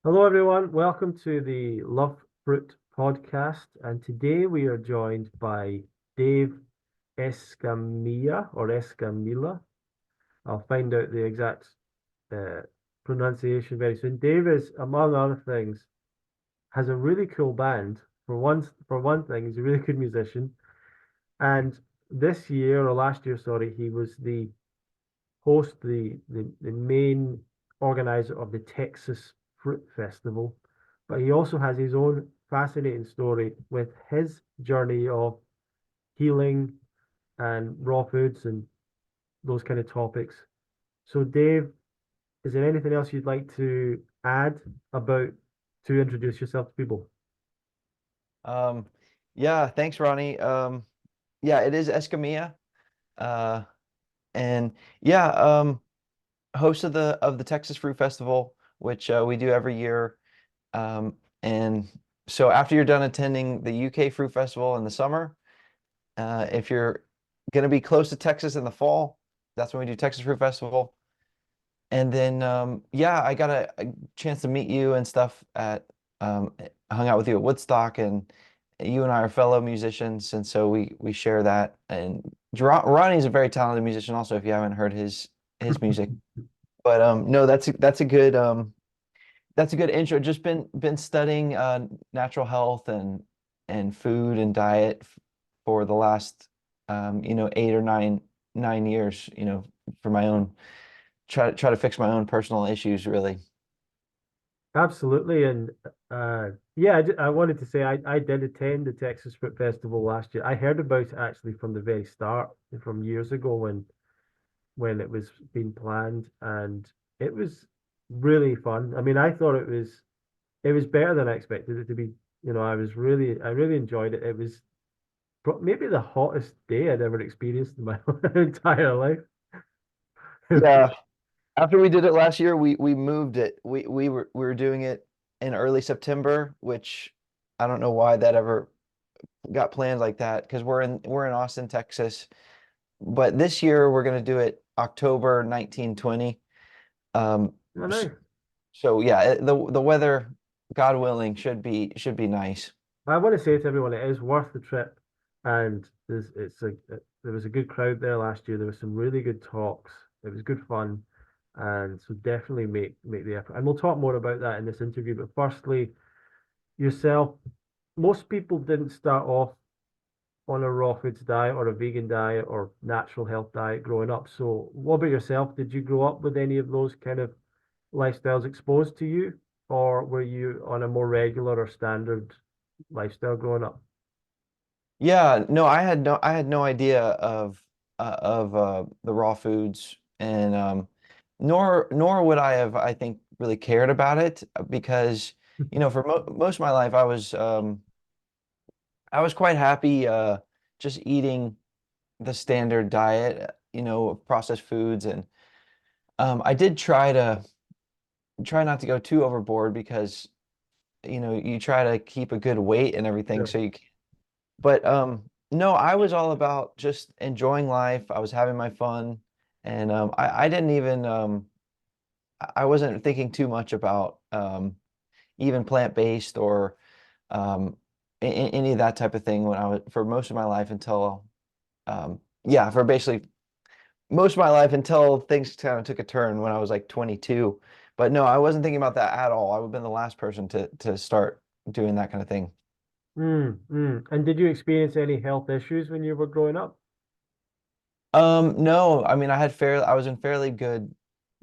Hello, everyone. Welcome to the Love Fruit podcast. And today we are joined by Dave Escamilla or Escamilla. I'll find out the exact uh, pronunciation very soon. Dave is, among other things, has a really cool band. For one thing, he's a really good musician. And this year or last year, sorry, he was the host, the main organizer of the Texas Fruit Festival. But he also has his own fascinating story with his journey of healing and raw foods and those kind of topics. So, Dave, is there anything else you'd like to add about to introduce yourself to people? Um, yeah, thanks, Ronnie. Yeah, it is Escamilla. Uh, and yeah, host of the Texas Fruit Festival, which we do every year. And so after you're done attending the UK Fruit Festival in the summer, if you're going to be close to Texas in the fall, that's when we do Texas Fruit Festival. And then yeah, I got a chance to meet you and stuff at hung out with you at Woodstock, and you and I are fellow musicians, and so we share that. And Ronnie's a very talented musician also, if you haven't heard his music. But no, that's a good intro. Just been studying natural health and food and diet for the last 8 or 9 years, for my own try to fix my own personal issues, really. Absolutely. And yeah, I wanted to say I did attend the Texas Fruit Festival last year. I heard about it actually from the very start, from years ago when it was being planned, and it was really fun. I mean, I thought it was better than I expected it to be. I really enjoyed it. It was maybe the hottest day I'd ever experienced in my entire life. Yeah. After we did it last year, we moved it. We were doing it in early September, which I don't know why that ever got planned like that, because we're in Austin, Texas. But this year we're gonna do it October 1920. Um, I s- know. so yeah, the weather, God willing, should be nice. I want to say to everyone, it is worth the trip, and there was a good crowd there last year. There was some really good talks. It was good fun, and so definitely make the effort. And we'll talk more about that in this interview. But firstly, yourself, most people didn't start off on a raw foods diet or a vegan diet or natural health diet growing up. So, what about yourself? Did you grow up with any of those kind of lifestyles exposed to you, or were you on a more regular or standard lifestyle growing up? Yeah, no, I had no idea of the raw foods, and nor would I have, I think, really cared about it, because for most of my life I was quite happy just eating the standard diet, of processed foods. And I did try not to go too overboard, because you try to keep a good weight and everything, Yeah. so but no, I was all about just enjoying life. I was having my fun, and I didn't even I wasn't thinking too much about even plant-based or any of that type of thing when I was for most of my life until yeah, for basically most of my life until things kind of took a turn when I was like 22. But no, I wasn't thinking about that at all. I would have been the last person to start doing that kind of thing. And did you experience any health issues when you were growing up? No, I mean, I was in fairly good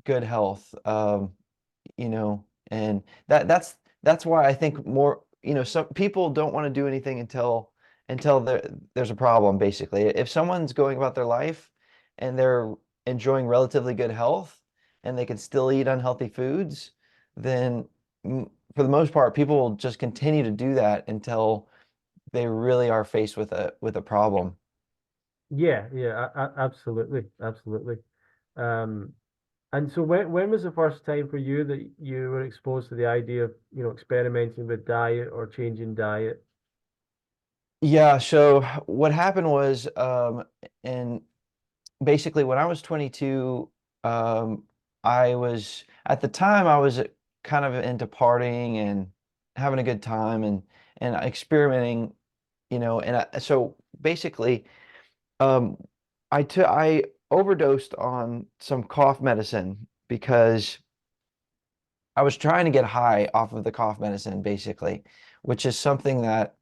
health. And that's why I think more, some people don't want to do anything until there's a problem, basically. If someone's going about their life and they're enjoying relatively good health and they can still eat unhealthy foods, then for the most part, people will just continue to do that until they really are faced with a problem. Yeah, yeah, absolutely, absolutely. Um, and so when was the first time for you that you were exposed to the idea of, experimenting with diet or changing diet? Yeah, so what happened was, and basically when I was 22, I was at the time I was kind of into partying and having a good time and experimenting, and so basically, um, I overdosed on some cough medicine because I was trying to get high off of the cough medicine, basically, which is something that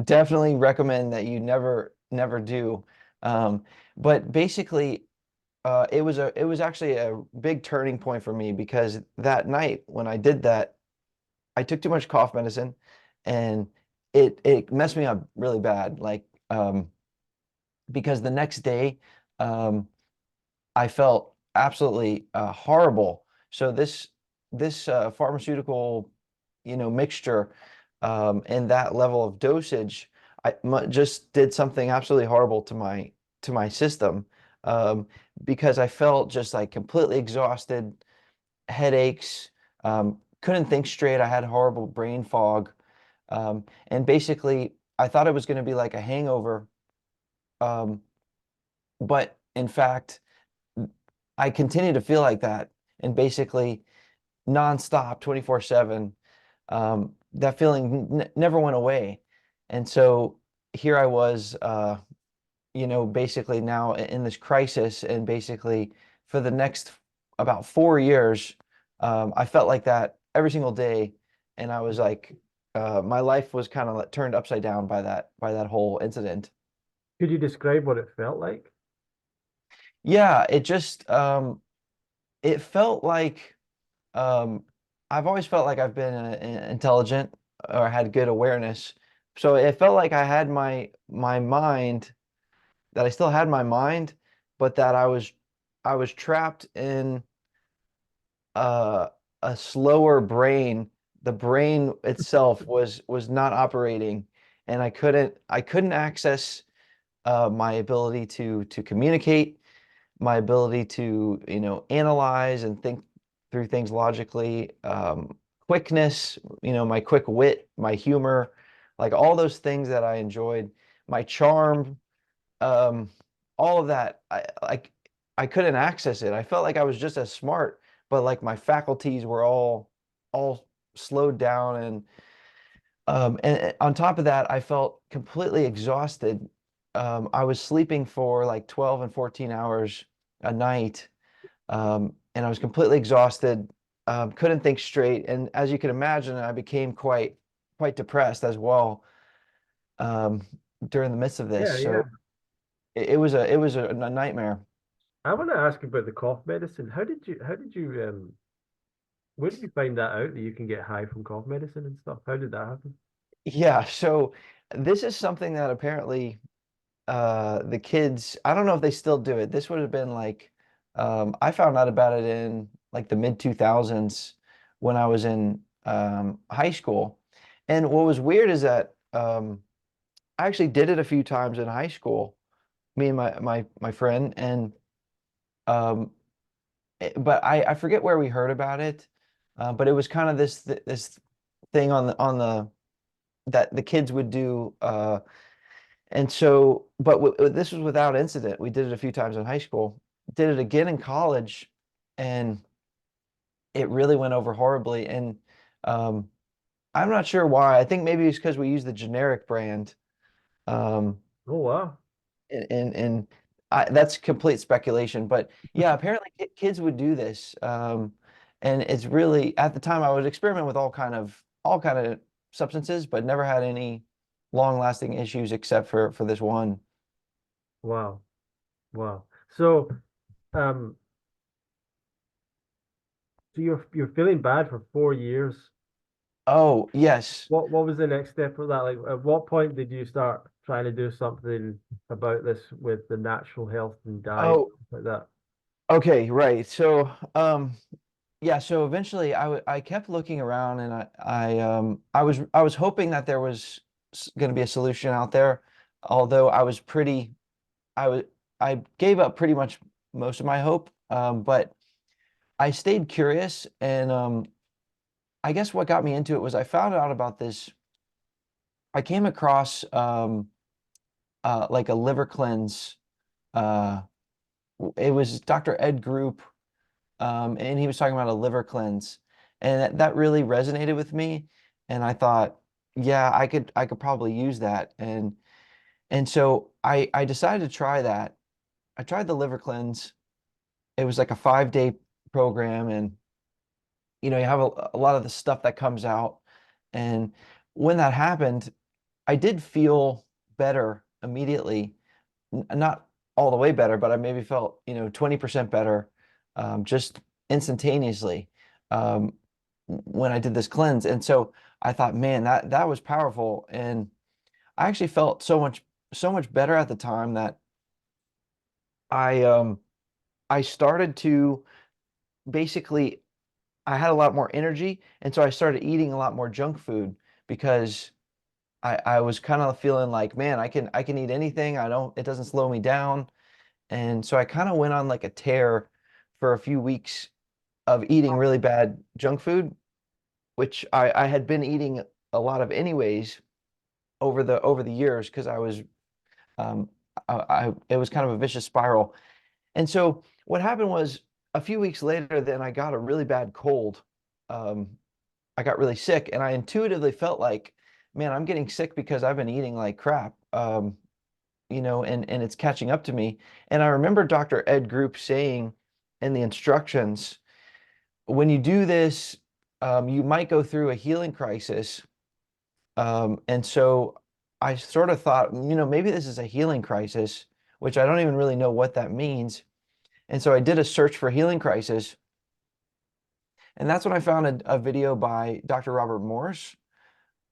definitely recommend that you never do. Um, but basically, it was actually a big turning point for me because that night when I did that, I took too much cough medicine, and it messed me up really bad. Like, because the next day, um, I felt absolutely horrible. So this pharmaceutical, mixture, and that level of dosage, just did something absolutely horrible to my system, um, because I felt just like completely exhausted, headaches, couldn't think straight. I had horrible brain fog, and basically I thought it was going to be like a hangover, um, but in fact, I continue to feel like that, and basically nonstop, 24/7. That feeling never went away. And so here I was, basically now in this crisis, and basically for the next about 4 years, I felt like that every single day, and I was like, my life was kind of turned upside down by that whole incident. Could you describe what it felt like? Yeah, it felt like, um, I've always felt like I've been intelligent or had good awareness. So it felt like I had my mind, that I still had my mind, but that I was trapped in uh, a slower brain. The brain itself was not operating, and I couldn't access my ability to communicate, my ability to, analyze and think through things logically, quickness, my quick wit, my humor, like all those things that I enjoyed, my charm, um, all of that. I couldn't access it. I felt like I was just as smart, but like my faculties were all slowed down, and on top of that, I felt completely exhausted. I was sleeping for like 12 and 14 hours a night, and I was completely exhausted, couldn't think straight. And as you can imagine, I became quite depressed as well, um, during the midst of this. Yeah, yeah. So it was a nightmare. I want to ask about the cough medicine. How did you where did you find that out that you can get high from cough medicine and stuff? How did that happen? Yeah, so this is something that apparently, the kids, I don't know if they still do it. This would have been like, I found out about it in like the mid 2000s when I was in, high school. And what was weird is that, I actually did it a few times in high school, me and my friend, and, um, but I forget where we heard about it, but it was kind of this thing on the that the kids would do. And so, but this was without incident. We did it a few times in high school, did it again in college, and it really went over horribly. And, um, I'm not sure why. I think maybe it's because we use the generic brand. Um, Oh wow. and that's complete speculation. But yeah, apparently kids would do this. And it's really, at the time, I would experiment with all kind of substances, but never had any long lasting issues except for this one. Wow. Wow. So um so you're feeling bad for 4 years. Oh, yes. What was the next step for that? Like at what point did you start trying to do something about this with the natural health and diet Oh, like that? okay, right. So, yeah, so eventually I kept looking around, and I was hoping that there was going to be a solution out there, although I was I gave up pretty much most of my hope, but I stayed curious, and, I guess what got me into it was I found out about this. I came across, like a liver cleanse. Uh, it was Dr. Ed Group, and he was talking about a liver cleanse. And that really resonated with me. And I thought, yeah, I could probably use that. And so I decided to try that. I tried the liver cleanse. It was like a 5-day program, and you have a lot of the stuff that comes out. And when that happened, I did feel better immediately. Not all the way better, but I maybe felt, 20% better, just instantaneously, when I did this cleanse. And so I thought, man, that was powerful. And I actually felt so much better at the time that I I started to basically I had a lot more energy, and so I started eating a lot more junk food because I was kind of feeling like, man, I can eat anything. It doesn't slow me down. And so I kind of went on like a tear for a few weeks of eating really bad junk food, which I had been eating a lot of anyways over the years because I was um it was kind of a vicious spiral. And so what happened was a few weeks later, then I got a really bad cold. Um, I got really sick, and I intuitively felt like, man, I'm getting sick because I've been eating like crap. And it's catching up to me. And I remember Dr. Ed Group saying in the instructions, when you do this, you might go through a healing crisis. And so I sort of thought, maybe this is a healing crisis, which I don't even really know what that means. And so I did a search for healing crisis, and that's when I found a video by Dr. Robert Morse,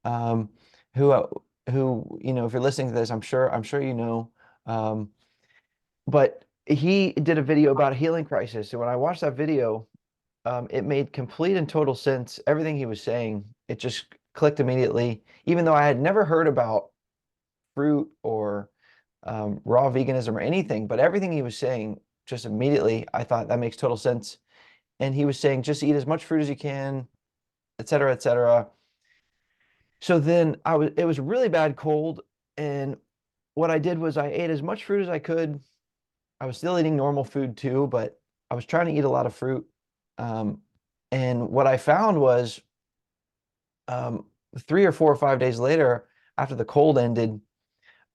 um, who uh, who, if you're listening to this, I'm sure you know. Um, but he did a video about a healing crisis. And when I watched that video, it made complete and total sense. Everything he was saying, it just clicked immediately, even though I had never heard about fruit or raw veganism or anything. But everything he was saying, just immediately, I thought that makes total sense. And he was saying, just eat as much fruit as you can, et cetera, et cetera. So then it was a really bad cold. And what I did was I ate as much fruit as I could. I was still eating normal food too, but I was trying to eat a lot of fruit. Um, and what I found was, um, 3 or 4 or 5 days later, after the cold ended,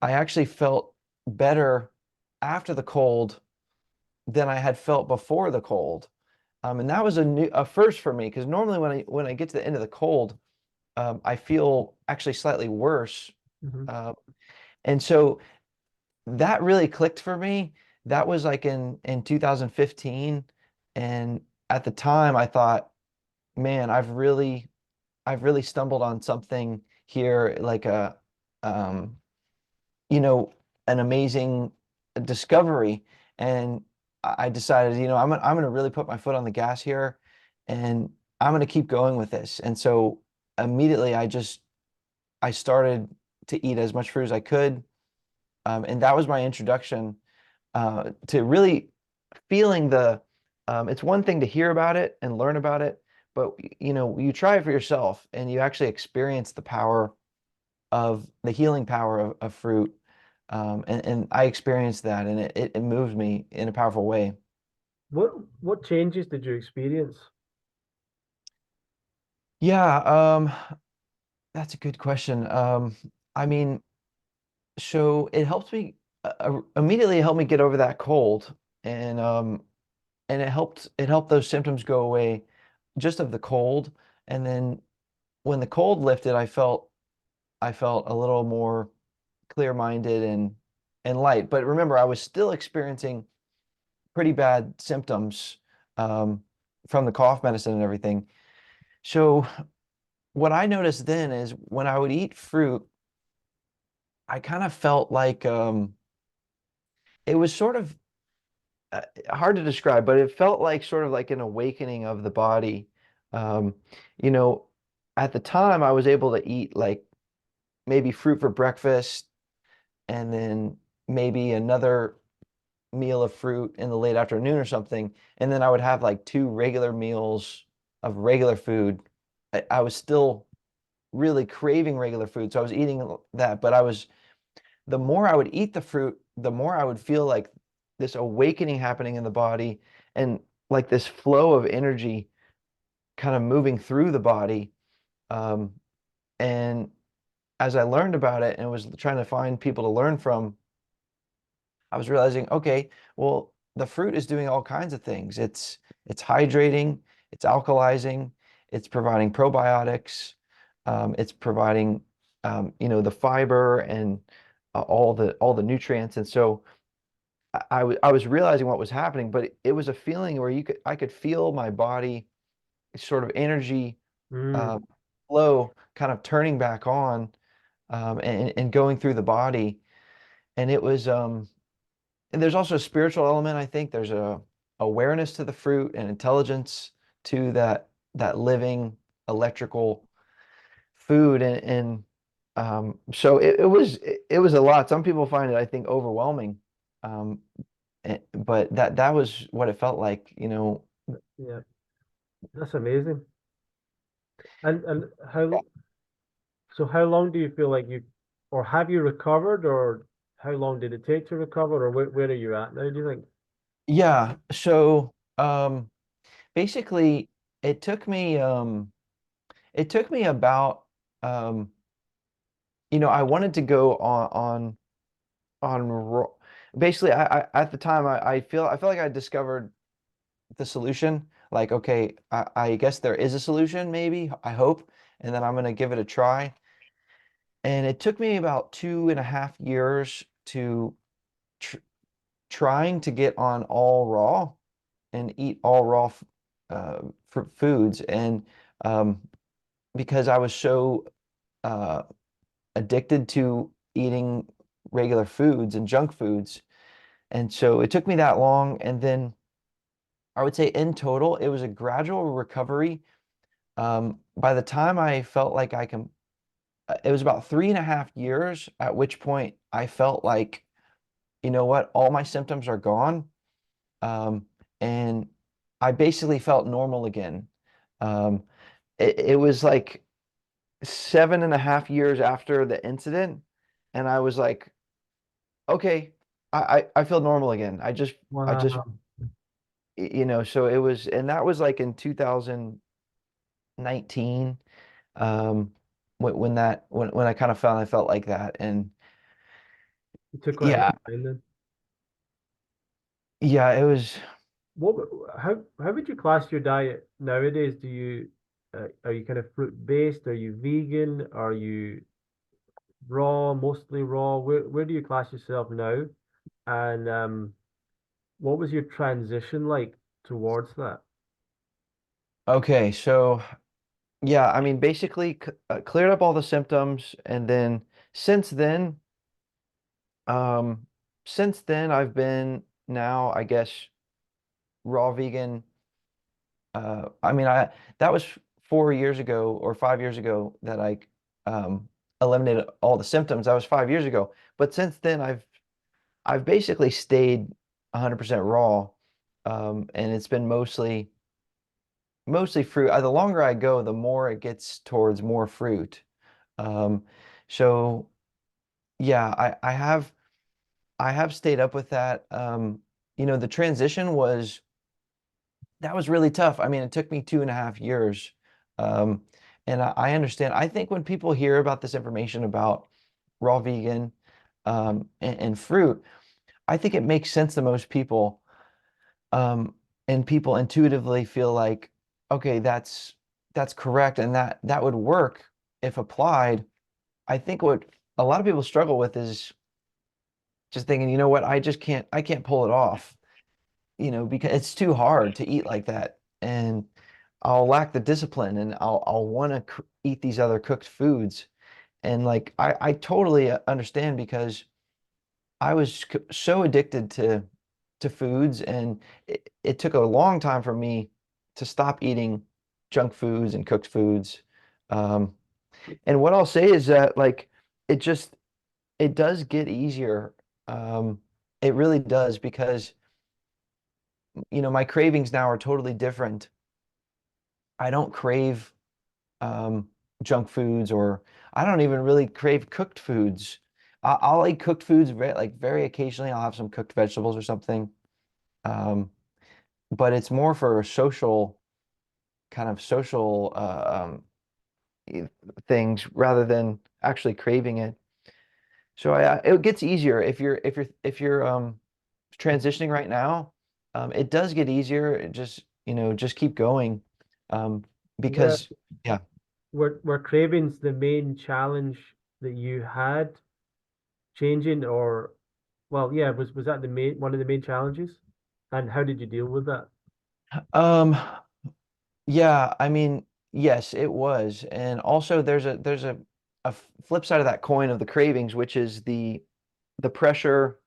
I actually felt better after the cold than I had felt before the cold. And that was a first for me, because normally when I get to the end of the cold, I feel actually slightly worse. Hmm. Uh, and so that really clicked for me. That was like in 2015, and at the time I thought, man, I've really stumbled on something here, like um, you know, an amazing discovery. And I decided, I'm gonna really put my foot on the gas here, and I'm gonna keep going with this. And so immediately I started to eat as much fruit as I could. And that was my introduction to really feeling it's one thing to hear about it and learn about it, but you try it for yourself and you actually experience the healing power of fruit. And I experienced that, and it moved me in a powerful way. What changes did you experience? Yeah, that's a good question. I mean, so it helped me immediately. It helped me get over that cold, and it helped those symptoms go away, just of the cold. And then when the cold lifted, I felt a little more clear-minded and light. But remember, I was still experiencing pretty bad symptoms, from the cough medicine and everything. So what I noticed then is when I would eat fruit, I kind of felt like, it was sort of hard to describe, but it felt like sort of like an awakening of the body. Um, you know, at the time, I was able to eat like maybe fruit for breakfast, and then maybe another meal of fruit in the late afternoon or something. And then I would have like two regular meals of regular food. I was still really craving regular food, so I was eating that. But the more I would eat the fruit, the more I would feel like this awakening happening in the body, and like this flow of energy kind of moving through the body. Um, and as I learned about it and was trying to find people to learn from, I was realizing, okay, well, the fruit is doing all kinds of things. It's hydrating, it's alkalizing, it's providing probiotics, it's providing the fiber and all the nutrients. And so I was realizing what was happening, but it was a feeling where I could feel my body sort of energy Mm, uh, flow kind of turning back on, and going through the body. And it was and there's also a spiritual element. I think there's a awareness to the fruit and intelligence to that living electrical food. And so it was a lot. Some people find it, I think, overwhelming. Um, but that was what it felt like, yeah, that's amazing. And how long do you feel like or have you recovered, or how long did it take to recover, or where are you at now, do you think? Yeah. So basically it took me it took me about um I wanted to go on basically I at the time I feel like I discovered the solution. Like, okay, I guess there is a solution, maybe, I hope, and then I'm gonna give it a try. And it took me about 2.5 years to tr trying to get on all raw and eat all raw foods. And um, because I was so uh, addicted to eating regular foods and junk foods. And so it took me that long. And then I would say in total, it was a gradual recovery. By the time I felt like it was about 3.5 years, at which point I felt like, you know what, all my symptoms are gone. Um, and I basically felt normal again. Um, it was like 7.5 years after the incident, and I was like, okay, I feel normal again. I just, Wow. so it was, and that was like in 2019, um, when I kind of found I felt like that. And It took quite a long yeah, time then. yeah, it was. How would you class your diet nowadays? Are you kind of fruit based? Are you vegan? Are you raw, mostly raw? Where do you class yourself now? And what was your transition like towards that? Okay, so yeah, I mean, basically cleared up all the symptoms, and then since then, um, I've been now, I guess, raw vegan. I mean, I that was 4 years ago or 5 years ago that I um, eliminated all the symptoms. That was 5 years ago. But since then, I've basically stayed 100% raw, and it's been mostly fruit. The longer I go, the more it gets towards more fruit. Um, so yeah, I have stayed up with that. The transition was that was really tough. I mean, it took me 2.5 years. Um, and I understand. I think when people hear about this information about raw vegan, and fruit, I think it makes sense to most people. Um, and people intuitively feel like, okay, that's correct, and that would work if applied. I think what a lot of people struggle with is just thinking, you know what, I can't pull it off, because it's too hard to eat like that. And I'll lack the discipline, and I'll want to eat these other cooked foods. And like I totally understand, because I was so addicted to foods, and it took a long time for me to stop eating junk foods and cooked foods. Um, and what I'll say is that, like, it just it does get easier. Um, it really does, because my cravings now are totally different. I don't crave um, junk foods, or I don't even really crave cooked foods. I'll eat cooked foods very occasionally. I'll have some cooked vegetables or something. Um, but it's more for a social kind of social things rather than actually craving it. So it gets easier if you're transitioning right now. It does get easier. It just, just keep going. Um, Were because yeah. were cravings the main challenge that you had changing, or well, yeah, was that the main one of the main challenges? And how did you deal with that? Um, yeah, I mean, yes, it was. And also there's a flip side of that coin of the cravings, which is the pressure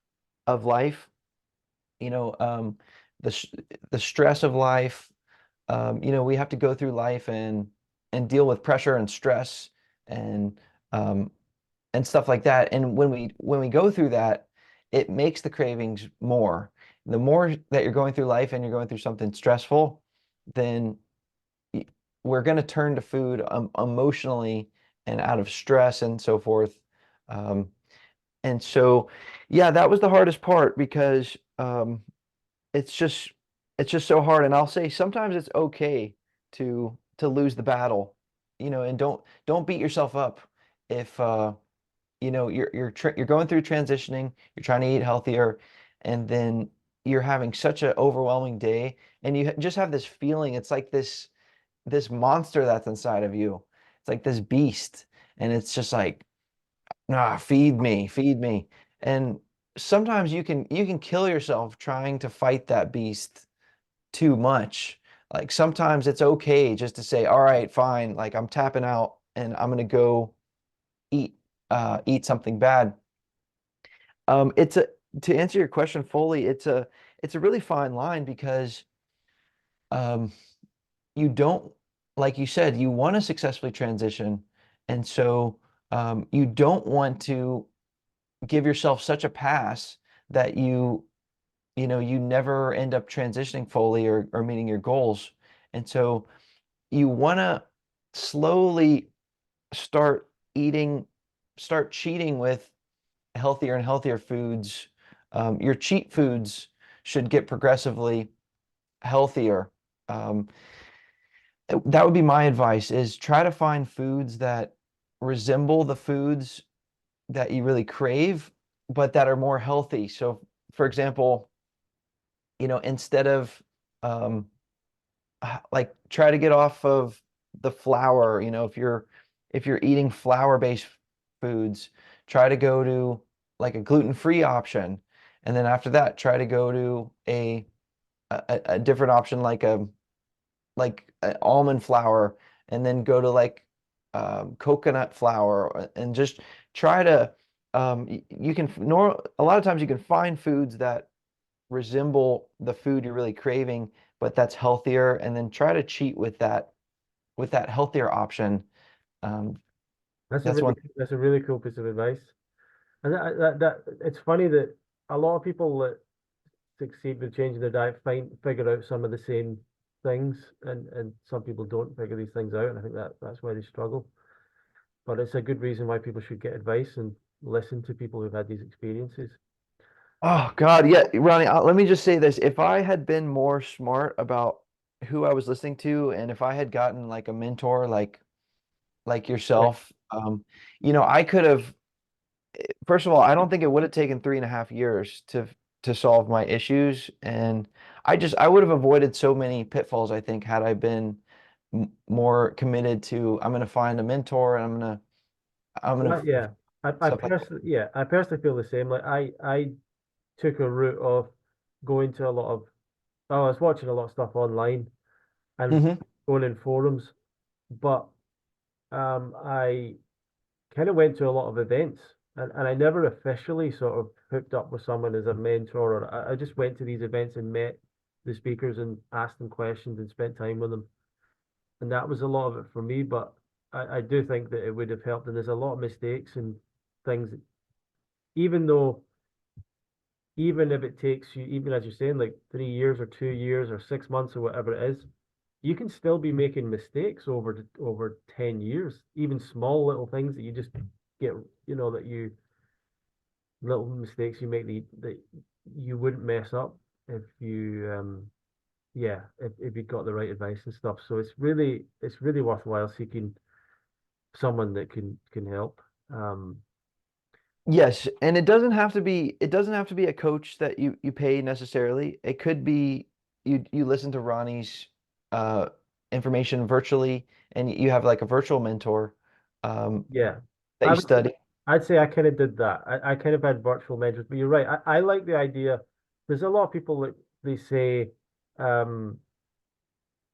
of life, you know, the s- the stress of life. We have to go through life and deal with pressure and stress and um and stuff like that. And when we go through that, it makes the cravings more. The more that you're going through life and you're going through something stressful, then y- we're going to turn to food emotionally and out of stress and so forth. Um, and so, yeah, that was the hardest part because it's just it's just so hard. And I'll say sometimes it's okay to lose the battle, and don't beat yourself up if you're going through transitioning, you're trying to eat healthier, and then you're having such an overwhelming day, and you just have this feeling. It's like this monster that's inside of you. It's like this beast, and it's just like, nah, feed me, feed me. And sometimes you can kill yourself trying to fight that beast too much. Like sometimes it's okay just to say, all right, fine, like I'm tapping out and I'm gonna go eat eat something bad. It's a To answer your question fully, it's a really fine line because um you don't, like you said, you want to successfully transition. And so you don't want to give yourself such a pass that you never end up transitioning fully or meeting your goals. And so you want to slowly start eating, start cheating with healthier and healthier foods. Your cheat foods should get progressively healthier. Um, that would be my advice is try to find foods that resemble the foods that you really crave, but that are more healthy. So, for example, instead of um, like try to get off of the flour, if you're eating flour-based foods, try to go to like a gluten-free option. And then after that, try to go to a different option like almond flour, and then go to like coconut flour, and just try to you can nor a lot of times you can find foods that resemble the food you're really craving, but that's healthier, and then try to cheat with that healthier option. Um, that's one. That's a really cool piece of advice. And that it's funny that a lot of people that succeed with changing their diet figure out some of the same things, and some people don't figure these things out, and I think that's why they struggle. But it's a good reason why people should get advice and listen to people who've had these experiences. Oh God, yeah, Ronnie. Let me just say this: if I had been more smart about who I was listening to, and if I had gotten like a mentor, like Yeah. yourself, I could have. First of all, I don't think it would have taken 3.5 years to solve my issues, and I would have avoided so many pitfalls. I think had I been more committed to, I'm going to find a mentor, and I'm gonna Yeah. stuff like that. I personally feel the same. Like I took a route of going to a lot of, oh, I was watching a lot of stuff online and Hmm. going in forums, but I kind of went to a lot of events, and I never officially sort of hooked up with someone as a mentor, or I just went to these events and met the speakers and asked them questions and spent time with them. And that was a lot of it for me, but I do think that it would have helped. And there's a lot of mistakes and things, even though, even if it takes you, even as you're saying, like 3 years or 2 years or 6 months or whatever it is, you can still be making mistakes over 10 years, even small little things that you just get, that you little mistakes you make that you wouldn't mess up if you yeah, if you got the right advice and stuff. So it's really worthwhile seeking someone that can help. Um, Yes, and it doesn't have to be a coach that you pay necessarily. It could be you listen to Ronnie's uh information virtually and you have like a virtual mentor um yeah, that I you would say study. I'd say I kind of did that. I kind of had virtual mentors, but you're right. I like the idea. There's a lot of people that they say, um,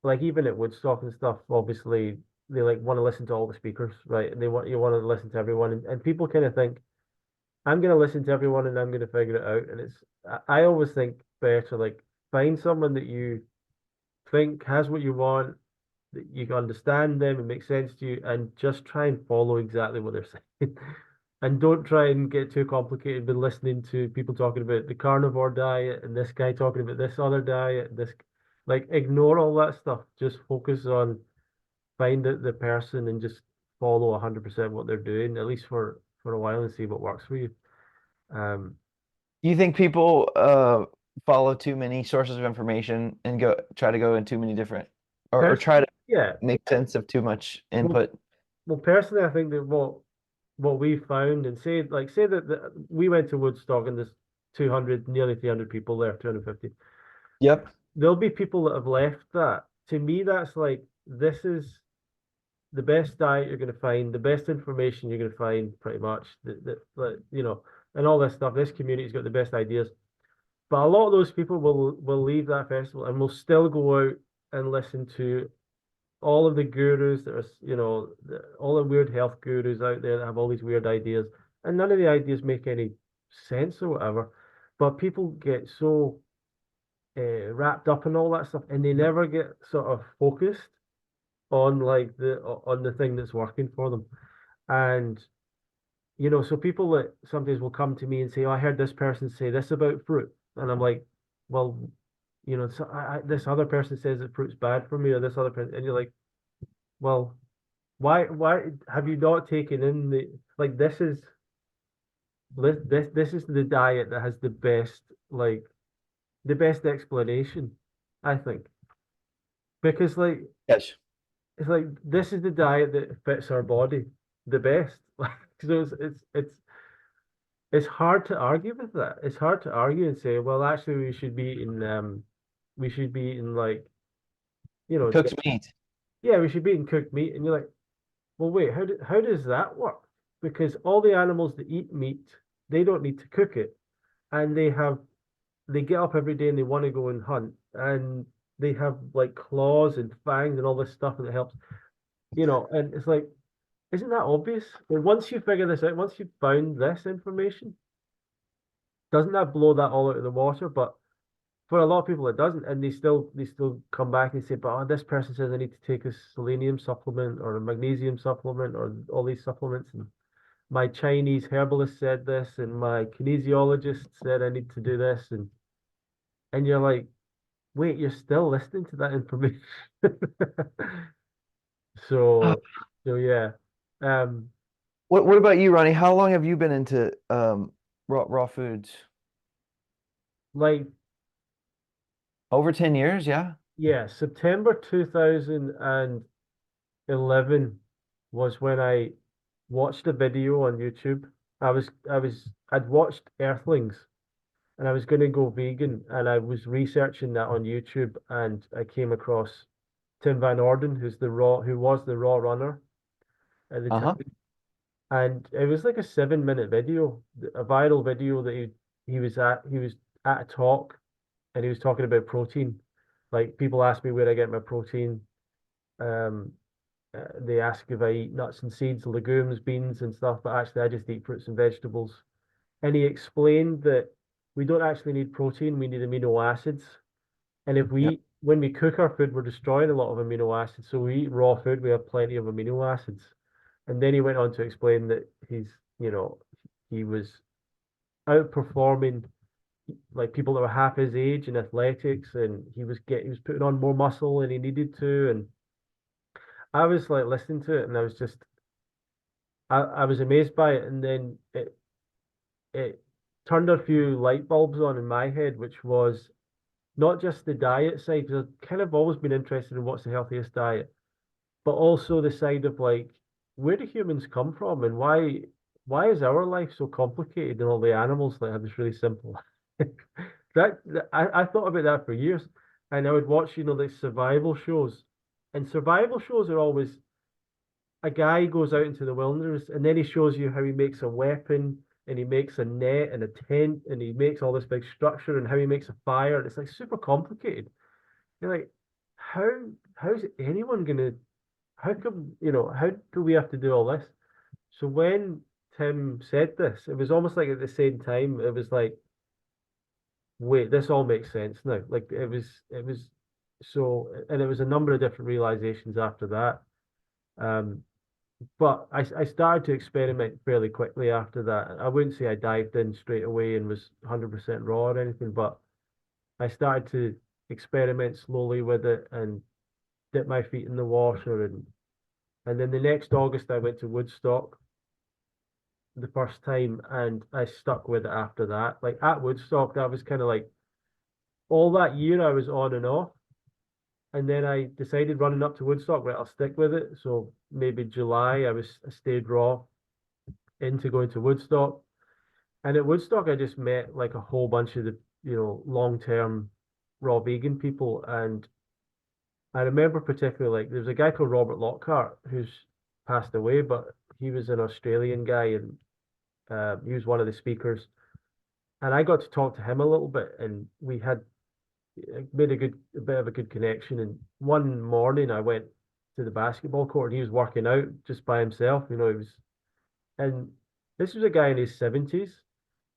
like even at Woodstock and stuff, obviously they like want to listen to all the speakers, right? And they want you want to listen to everyone, and people kind of think I'm going to listen to everyone and I'm going to figure it out. And I always think better like find someone that you think has what you want, that you can understand them, it makes sense to you, and just try and follow exactly what they're saying. And don't try and get too complicated with listening to people talking about the carnivore diet and this guy talking about this other diet. This like ignore all that stuff. Just focus on find the person and just follow 100% what they're doing, at least for a while and see what works for you. Um, Do you think people follow too many sources of information and go try to go in too many different or try personally, to yeah. make sense of too much Well, input? well, personally, I think that what we found and say that we went to Woodstock and there's 200, nearly 300 people there, 250. Yep. There'll be people that have left that. To me, that's like this is the best diet you're going to find, the best information you're going to find, pretty much. That you know, and all this stuff. This community's got the best ideas. But a lot of those people will leave that festival and will still go out and listen to all of the gurus that are, all the weird health gurus out there that have all these weird ideas, and none of the ideas make any sense or whatever. But people get so wrapped up in all that stuff, and they never get sort of focused on like the thing that's working for them. And so people that sometimes will come to me and say, "Oh, I heard this person say this about fruit," and I'm like, "Well, so this other person says that fruit's bad for me, or this other person," and you're like, "Well, why have you not taken in the like this is the diet that has like the best explanation, I think, because like Yes. it's like this is the diet that fits our body the best." Like so it's hard to argue with that. It's hard to argue and say, well, actually, we should be eating like Cooked meat. yeah, we should be eating cooked meat, and you're like, well, wait, how does that work? Because all the animals that eat meat, they don't need to cook it, and they get up every day and they want to go and hunt, and they have like claws and fangs and all this stuff that helps, and it's like, isn't that obvious? Well, once you figure this out, once you've found this information, doesn't that blow that all out of the water? But for a lot of people, it doesn't, and they still come back and say, "But this person says I need to take a selenium supplement or a magnesium supplement or all these supplements, and my Chinese herbalist said this, and my kinesiologist said I need to do this," and you're like, "Wait, you're still listening to that information?" So, so yeah, um, What about you, Ronnie? How long have you been into raw foods? like Over 10 years, yeah. yeah, September 2011 was when I watched a video on YouTube. I'd watched Earthlings and I was going to go vegan and I was researching that on YouTube and I came across Tim Van Orden, who was the Raw runner at the Uh-huh. time. And it was like a 7-minute video, a viral video that he was at a talk and he was talking about protein. Like people ask me where I get my protein. Um, they ask if I eat nuts and seeds, legumes, beans, and stuff, but actually I just eat fruits and vegetables. And he explained that we don't actually need protein, we need amino acids. And Yeah. when we cook our food, we're destroying a lot of amino acids. So we eat raw food, we have plenty of amino acids. And then he went on to explain that he was outperforming like people that were half his age in athletics, and he was putting on more muscle than he needed to. And I was like listening to it, and I was amazed by it. And then it turned a few light bulbs on in my head, which was not just the diet side, because I've kind of always been interested in what's the healthiest diet, but also the side of like, where do humans come from and why is our life so complicated and all the animals that have this really simple life? I thought about that for years, and I would watch, the survival shows, and survival shows are always a guy goes out into the wilderness and then he shows you how he makes a weapon and he makes a net and a tent and he makes all this big structure and how he makes a fire. It's like super complicated. You're like, how how's anyone gonna how come, how do we have to do all this? So when Tim said this, it was almost like at the same time, it was like, wait, this all makes sense now. Like it was so, and it was a number of different realizations after that. Um, but I started to experiment fairly quickly after that. I wouldn't say I dived in straight away and was 100% raw or anything, but I started to experiment slowly with it and dip my feet in the water. And then the next August, I went to Woodstock the first time and I stuck with it after that. Like at Woodstock, that was kind of like all that year I was on and off. And then I decided running up to Woodstock, right, I'll stick with it. So maybe July, I stayed raw into going to Woodstock. And at Woodstock, I just met like a whole bunch of the, long-term raw vegan people. And I remember particularly like there's a guy called Robert Lockhart who's passed away, but he was an Australian guy and he was one of the speakers. And I got to talk to him a little bit, and we had made a bit of a good connection. And one morning, I went to the basketball court, and he was working out just by himself. And this was a guy in his 70s,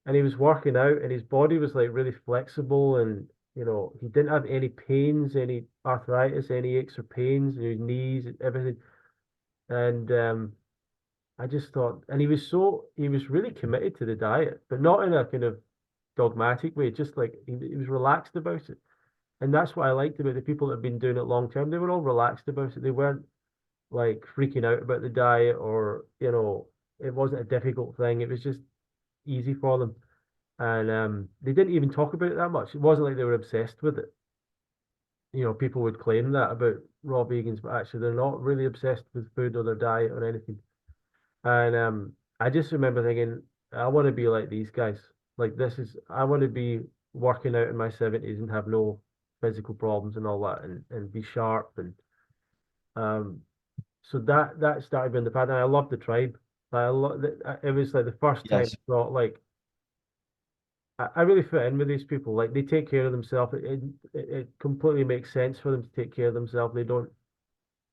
and he was working out, and his body was like really flexible, and he didn't have any pains, any arthritis, any aches or pains in his knees, everything. And I just thought, and he was really committed to the diet, but not in a kind of dogmatic way, just like he was relaxed about it. And that's what I liked about the people that have been doing it long term. They were all relaxed about it. They weren't like freaking out about the diet or, it wasn't a difficult thing. It was just easy for them. And they didn't even talk about it that much. It wasn't like they were obsessed with it. People would claim that about raw vegans, but actually they're not really obsessed with food or their diet or anything. And I just remember thinking, I want to be like these guys. Like I want to be working out in my 70s and have no physical problems and all that, and be sharp. And um, so that started being the pattern. I loved the tribe. It was like the first time Yes. I thought like I really fit in with these people. Like they take care of themselves. It completely makes sense for them to take care of themselves. They don't.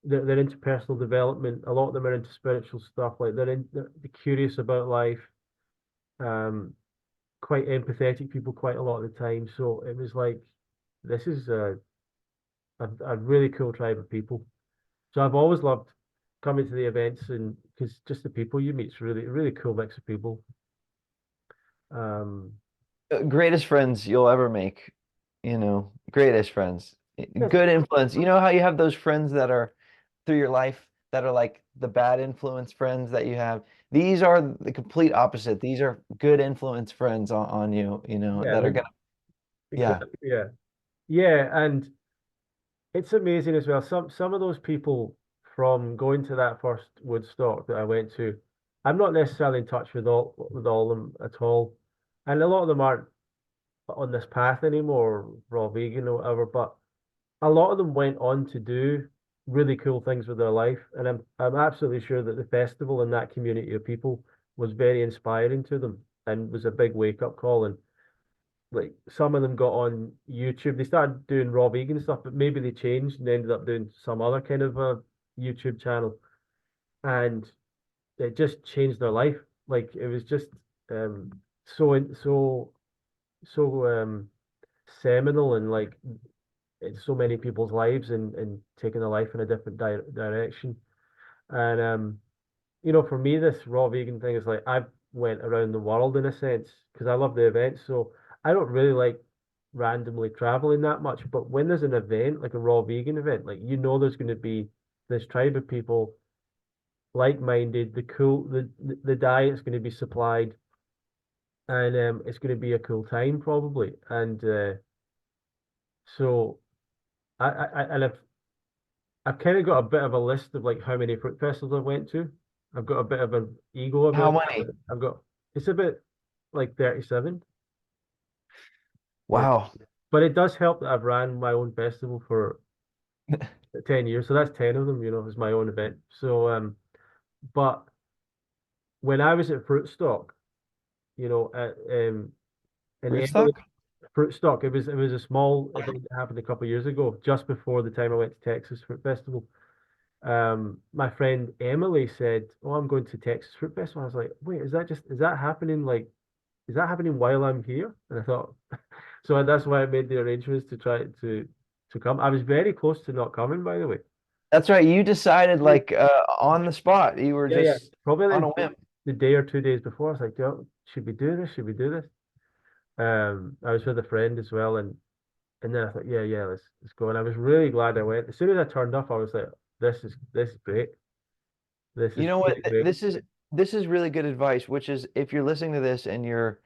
They're into personal development. A lot of them are into spiritual stuff. Like they're curious about life. Um, quite empathetic people quite a lot of the time. So it was like this is a really cool tribe of people. So I've always loved coming to the events, and because just the people you meet is really cool mix of people. Um, Greatest friends you'll ever make, greatest friends. yes, Good influence. You know how you have those friends that are through your life that are like the bad influence friends that you have. These are the complete opposite. These are good influence friends on you, yeah, that are gonna, yeah. exactly, yeah, yeah, and it's amazing as well. Some of those people from going to that first Woodstock that I went to, I'm not necessarily in touch with all of them at all, and a lot of them aren't on this path anymore, raw vegan or whatever. But a lot of them went on to do really cool things with their life, and I'm absolutely sure that the festival and that community of people was very inspiring to them and was a big wake up call. And like some of them got on YouTube. They started doing raw vegan stuff, but maybe they changed and ended up doing some other kind of a YouTube channel, and it just changed their life. Like it was just um so seminal and like in so many people's lives and taking their life in a different direction. And for me, this raw vegan thing is like I've went around the world in a sense because I love the events. So I don't really like randomly traveling that much. But when there's an event, like a raw vegan event, like there's going to be this tribe of people like-minded, the diet's going to be supplied, and it's going to be a cool time probably. And So and I've kind of got a bit of a list of like how many fruit festivals I've went to. I've got a bit of an ego How about it. many? I've got it's a bit like 37. Yeah. Wow. But it does help that I've ran my own festival for 10 years. So that's 10 of them, as my own event. So but when I was at Fruitstock, at in Emily Rootstock? Fruitstock, it was a small event that happened a couple of years ago, just before the time I went to Texas Fruit Festival. My friend Emily said, "Oh, I'm going to Texas Fruit Festival." I was like, "Wait, is that happening? Like, is that happening while I'm here?" And I thought, so that's why I made the arrangements to try to come. I was very close to not coming, by the way. That's right. You decided Yeah, like on the spot. You were yeah. just Probably on a like whim. the day or 2 days before, I was like, should we do this? Should we do this? I was with a friend as well, and then I thought, yeah, yeah, let's go. And I was really glad I went. As soon as I turned up, I was like, this is great. This You is know what? great, great. This is really good advice, which is if you're listening to this and you're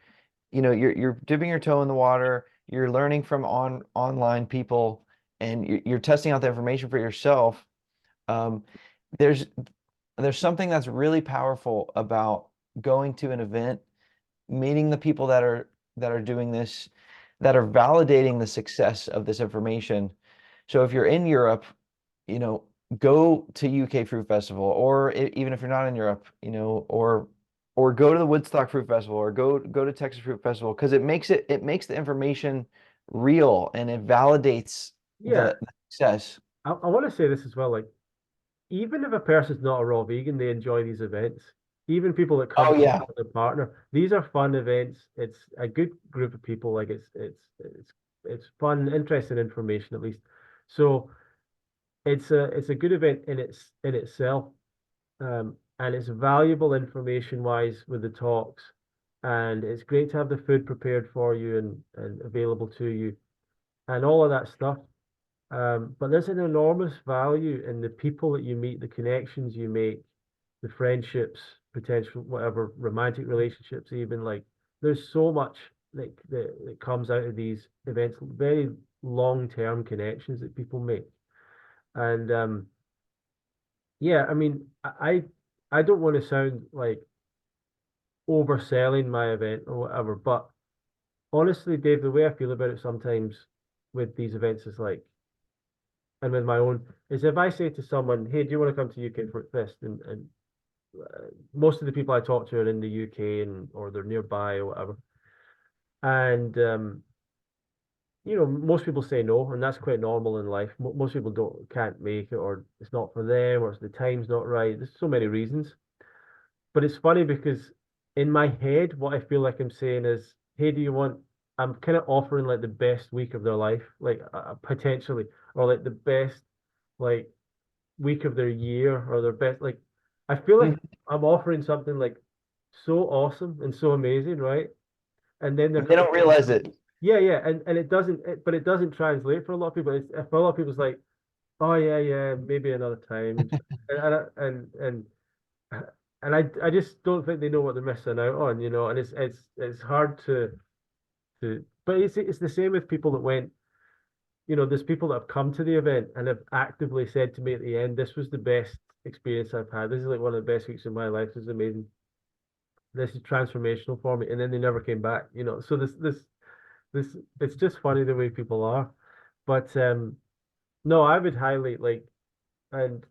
dipping your toe in the water, you're learning from online people and you're testing out the information for yourself. Um, there's there's something that's really powerful about going to an event, meeting the people that are doing this, that are validating the success of this information. So if you're in Europe, you know, go to UK Fruit Festival, or even if you're not in Europe, or go to the Woodstock Fruit Festival, or go to Texas Fruit Festival, because it makes the information real and it validates Yeah, the success. I want to say this as well. Like, even if a person's not a raw vegan, they enjoy these events. Even people that come Oh with yeah. their partner, these are fun events. It's a good group of people. Like it's fun, interesting information at least. So it's a good event in itself. And it's valuable information wise with the talks. And it's great to have the food prepared for you and available to you and all of that stuff. But there's an enormous value in the people that you meet, the connections you make, the friendships, potential, whatever, romantic relationships, even like there's so much that comes out of these events, very long-term connections that people make. And yeah, I mean, I don't want to sound like overselling my event or whatever, but honestly, Dave, the way I feel about it sometimes with these events is like, and with my own, is if I say to someone, "Hey, do you want to come to UK Fruit Fest?" and most of the people I talk to are in the UK and or they're nearby or whatever, and most people say no, and that's quite normal in life. Most people can't make it, or it's not for them, or it's the time's not right. There's so many reasons. But it's funny because in my head, what I feel like I'm saying is, "Hey, do you want?" I'm kind of offering like the best week of their life, like potentially, or like the best like week of their year or their best. Like, I feel like Mhm. I'm offering something like so awesome and so amazing, right? And then they're They kind of don't realize it. yeah, yeah, and but it doesn't translate for a lot of people. For a lot of people, it's like, oh yeah, yeah, maybe another time, and I just don't think they know what they're missing out on, and it's hard but it's the same with people that went. There's people that have come to the event and have actively said to me at the end, "This was the best experience I've had. This is like one of the best weeks of my life. This is amazing. This is transformational for me." And then they never came back, So this, it's just funny the way people are. But no, I would highly like, and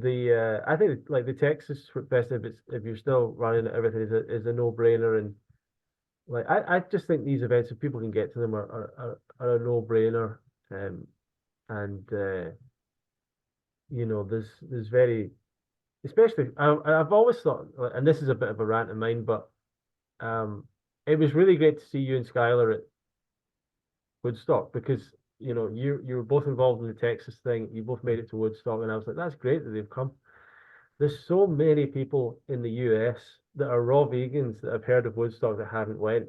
I think like the Texas Fruit Fest, if you're still running it, everything is a no-brainer. And like I just think these events, if people can get to them, are a no-brainer. And there's very, especially I've always thought, and this is a bit of a rant of mine, but um, it was really great to see you and Skylar at Woodstock because you were both involved in the Texas thing. You both made it to Woodstock, and I was like, that's great that they've come. There's so many people in the US that are raw vegans that have heard of Woodstock that haven't went,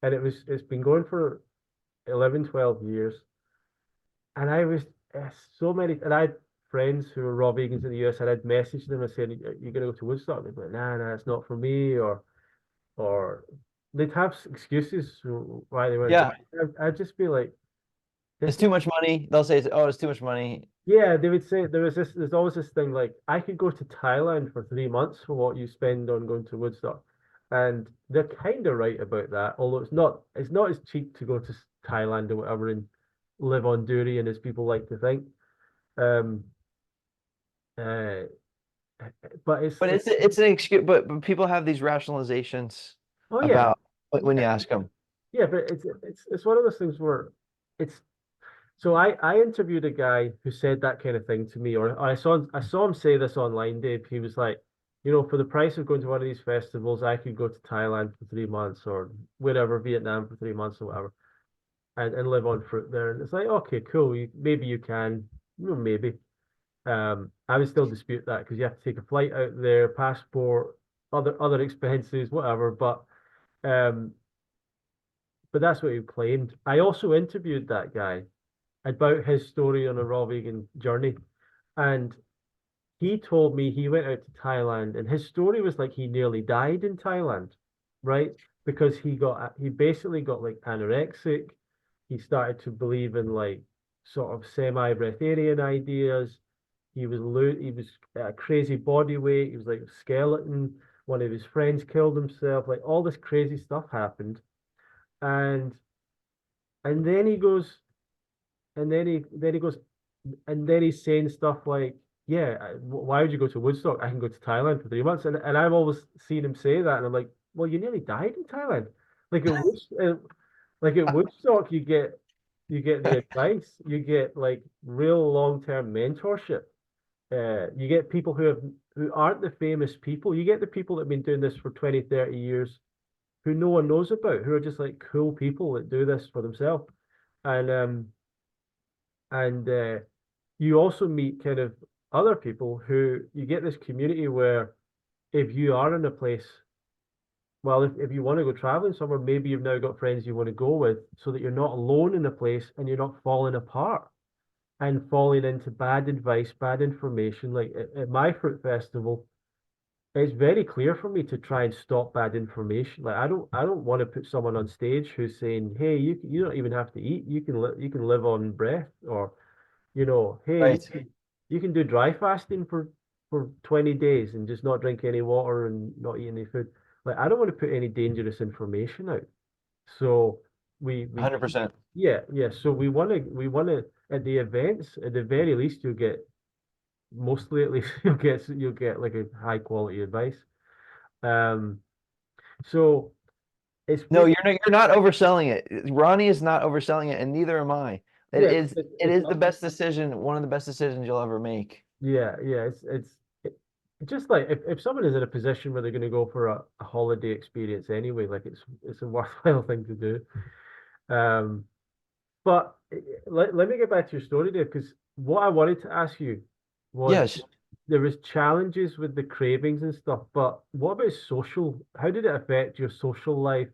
and it's been going for 11, 12 years, and I was so many, and I had friends who were raw vegans in the US, and I'd messaged them and said, "You're gonna go to Woodstock?" They'd be like, "Nah, nah, it's not for me," or they'd have excuses why they weren't going. Yeah. I'd just be like. It's this is too much money. They'll say, oh, it's too much money. yeah, they would say there's always this thing like I could go to Thailand for 3 months for what you spend on going to Woodstock. And they're kind of right about that, although it's not as cheap to go to Thailand or whatever and live on durian as people like to think. Um uh but But it's it's an excuse. But people have these rationalizations oh yeah. about when you Yeah. ask them. Yeah, but it's one of those things where it's so I interviewed a guy who said that kind of thing to me, or I saw him say this online, Dave. He was like, for the price of going to one of these festivals, I could go to Thailand for 3 months or wherever, Vietnam for 3 months or whatever, and live on fruit there. And it's like, okay, cool. Maybe you can, maybe. I would still dispute that because you have to take a flight out there, passport, other expenses, whatever. Um, but that's what he claimed. I also interviewed that guy about his story on a raw vegan journey. And he told me he went out to Thailand and his story was like he nearly died in Thailand, right? Because he basically got like anorexic. He started to believe in like sort of semi-breatharian ideas. He was a crazy body weight. He was like a skeleton. One of his friends killed himself. Like all this crazy stuff happened. And and then he goes, and then he goes, and then he's saying stuff like, "Yeah, why would you go to Woodstock? I can go to Thailand for 3 months." And I've always seen him say that, and I'm like, "Well, you nearly died in Thailand. Like at like at Woodstock, you get the advice, you get like real long-term mentorship. You get people who aren't the famous people. You get the people that have been doing this for 20, 30 years, who no one knows about, who are just like cool people that do this for themselves, and and you also meet kind of other people who you get this community where if you are in a place, well, if you want to go traveling somewhere, maybe you've now got friends you want to go with so that you're not alone in a place and you're not falling apart and falling into bad advice, bad information. Like at my fruit festival, it's very clear for me to try and stop bad information. Like I don't want to put someone on stage who's saying, "Hey, you don't even have to eat. You can live on breath," or hey, you Right. can you can do dry fasting for 20 days and just not drink any water and not eat any food. Like I don't want to put any dangerous information out. So we 100%. yeah, yeah. So we want to at the events, at the very least, you'll get mostly at least you'll get like a high quality advice. Um, so it's No, been you're not overselling it. Ronnie is not overselling it, and neither am I. It yeah, is it it's is the not best decision, one of the best decisions you'll ever make. yeah, yeah, it's just like if someone is in a position where they're going to go for a holiday experience anyway, like it's a worthwhile thing to do. Um, but let me get back to your story there, because what I wanted to ask you was Yes. there was challenges with the cravings and stuff, but what about social? How did it affect your social life,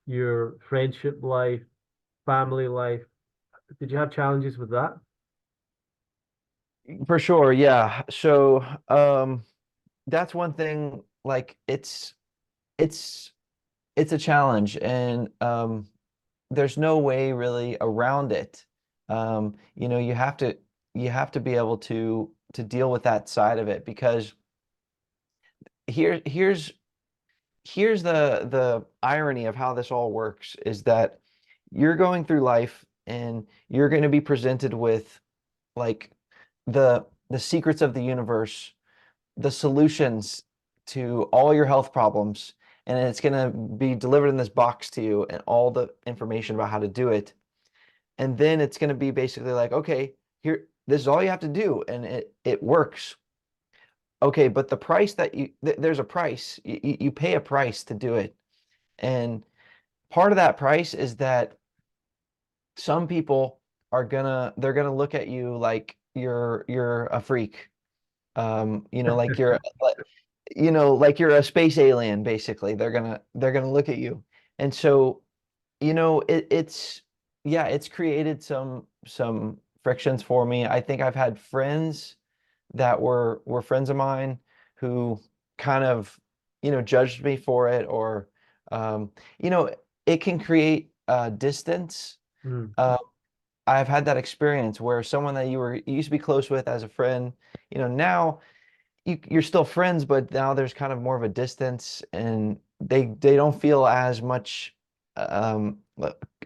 your friendship life, family life? Did you have challenges with that? For sure, yeah. So, that's one thing, like it's it's a challenge, and there's no way really around it. You have to be able to deal with that side of it, because here here's here's the irony of how this all works, is that you're going through life and you're going to be presented with like the secrets of the universe, the solutions to all your health problems, and it's going to be delivered in this box to you and all the information about how to do it. And then it's going to be basically like, okay, here, this is all you have to do, and it works. Okay, but the price that there's a price. You pay a price to do it. And part of that price is that some people they're gonna look at you like you're a freak. Like like you're a space alien, basically. They're gonna look at you. And so, it's yeah, it's created some frictions for me. I think I've had friends that were friends of mine who kind of, judged me for it, or um, you know, it can create distance. Mm, Uh, I've had that experience where someone that you used to be close with as a friend, now you're still friends, but now there's kind of more of a distance, and they don't feel as much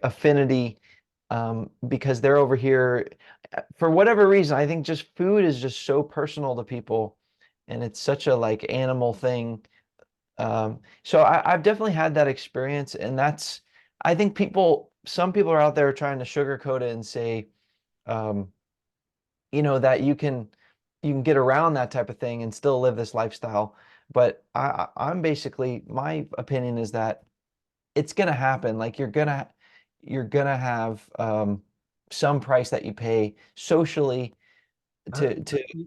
affinity because they're over here for whatever reason. I think just food is just so personal to people, and it's such a like animal thing. So I've definitely had that experience, and I think some people are out there trying to sugarcoat it and say, um, that you can get around that type of thing and still live this lifestyle. But I'm basically, my opinion is that it's gonna happen. Like you're gonna have some price that you pay socially I,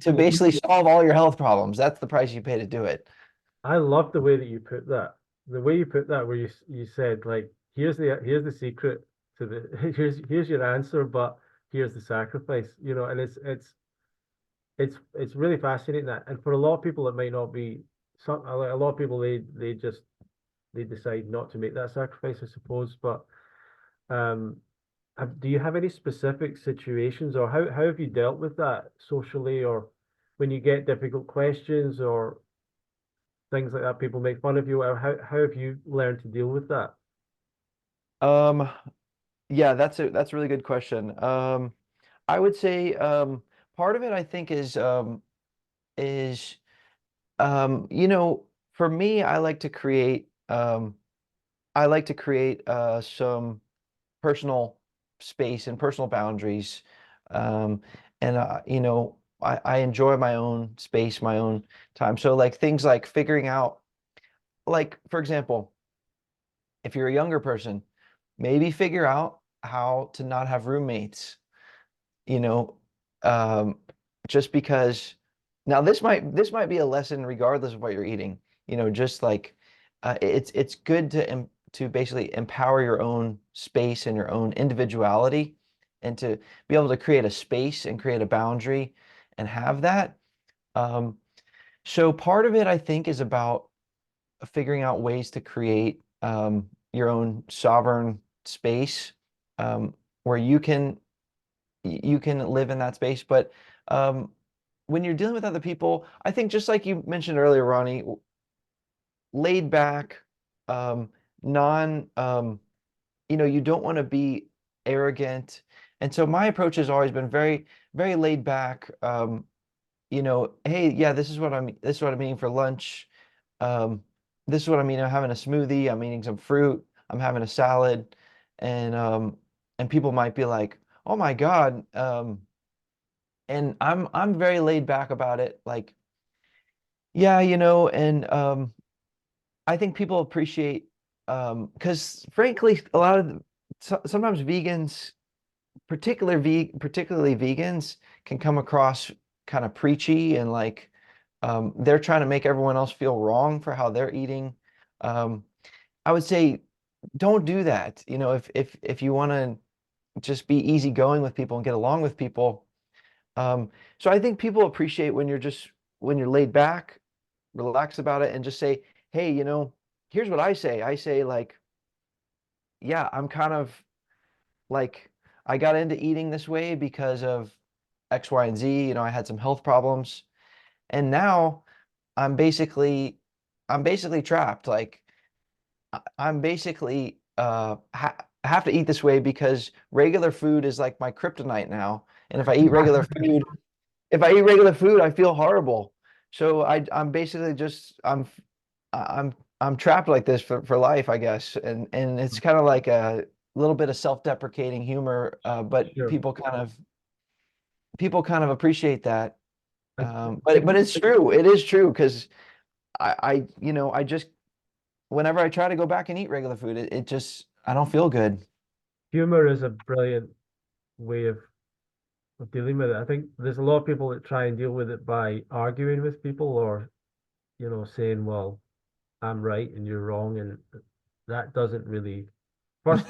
to basically solve all your health problems. That's the price you pay to do it. I love the way that you put that. The way you put that, where you said like, here's the secret to the here's your answer, but here's the sacrifice. And it's really fascinating that. And for a lot of people, it might not be. A lot of people they decide not to make that sacrifice, I suppose. But um, do you have any specific situations, or how have you dealt with that socially, or when you get difficult questions or things like that, people make fun of you, or how have you learned to deal with that? Um, yeah, that's a really good question. I would say part of it I think is for me, I like to create some personal space and personal boundaries. Um, and I enjoy my own space, my own time. So like things like figuring out, like for example, if you're a younger person, maybe figure out how to not have roommates, you know, um, just because now this might be a lesson regardless of what you're eating, just like it's good to basically empower your own space and your own individuality, and to be able to create a space and create a boundary and have that. Um, so part of it, I think, is about figuring out ways to create your own sovereign space, um, where you can live in that space. But um, when you're dealing with other people, I think just like you mentioned earlier, Ronnie, laid back, um, non, you don't want to be arrogant. And so my approach has always been very, very laid back. Hey, yeah, this is what I'm eating for lunch. Um, this is what I'm eating. I'm having a smoothie. I'm eating some fruit. I'm having a salad. And people might be like, oh my God. And I'm very laid back about it. Like, yeah, and I think people appreciate because frankly, a lot of sometimes vegans, particularly vegans, can come across kind of preachy and like they're trying to make everyone else feel wrong for how they're eating. Um, I would say don't do that. If you want to just be easygoing with people and get along with people. So I think people appreciate when you're laid back, relax about it, and just say, hey, here's what I say. I say like, yeah, I'm kind of like I got into eating this way because of X, Y, and Z. I had some health problems, and now I'm basically I'm basically trapped. Like I'm basically have to eat this way because regular food is like my kryptonite now. And if I eat regular food, I feel horrible. So I'm basically just I'm trapped like this for life, I guess. And it's kind of like a little bit of self-deprecating humor, but Sure. people kind of appreciate that. I, But it's true. It is true because I just whenever I try to go back and eat regular food, it just I don't feel good. humor is a brilliant way of dealing with it. I think there's a lot of people that try and deal with it by arguing with people, or saying, well, I'm right and you're wrong, and that doesn't really. First,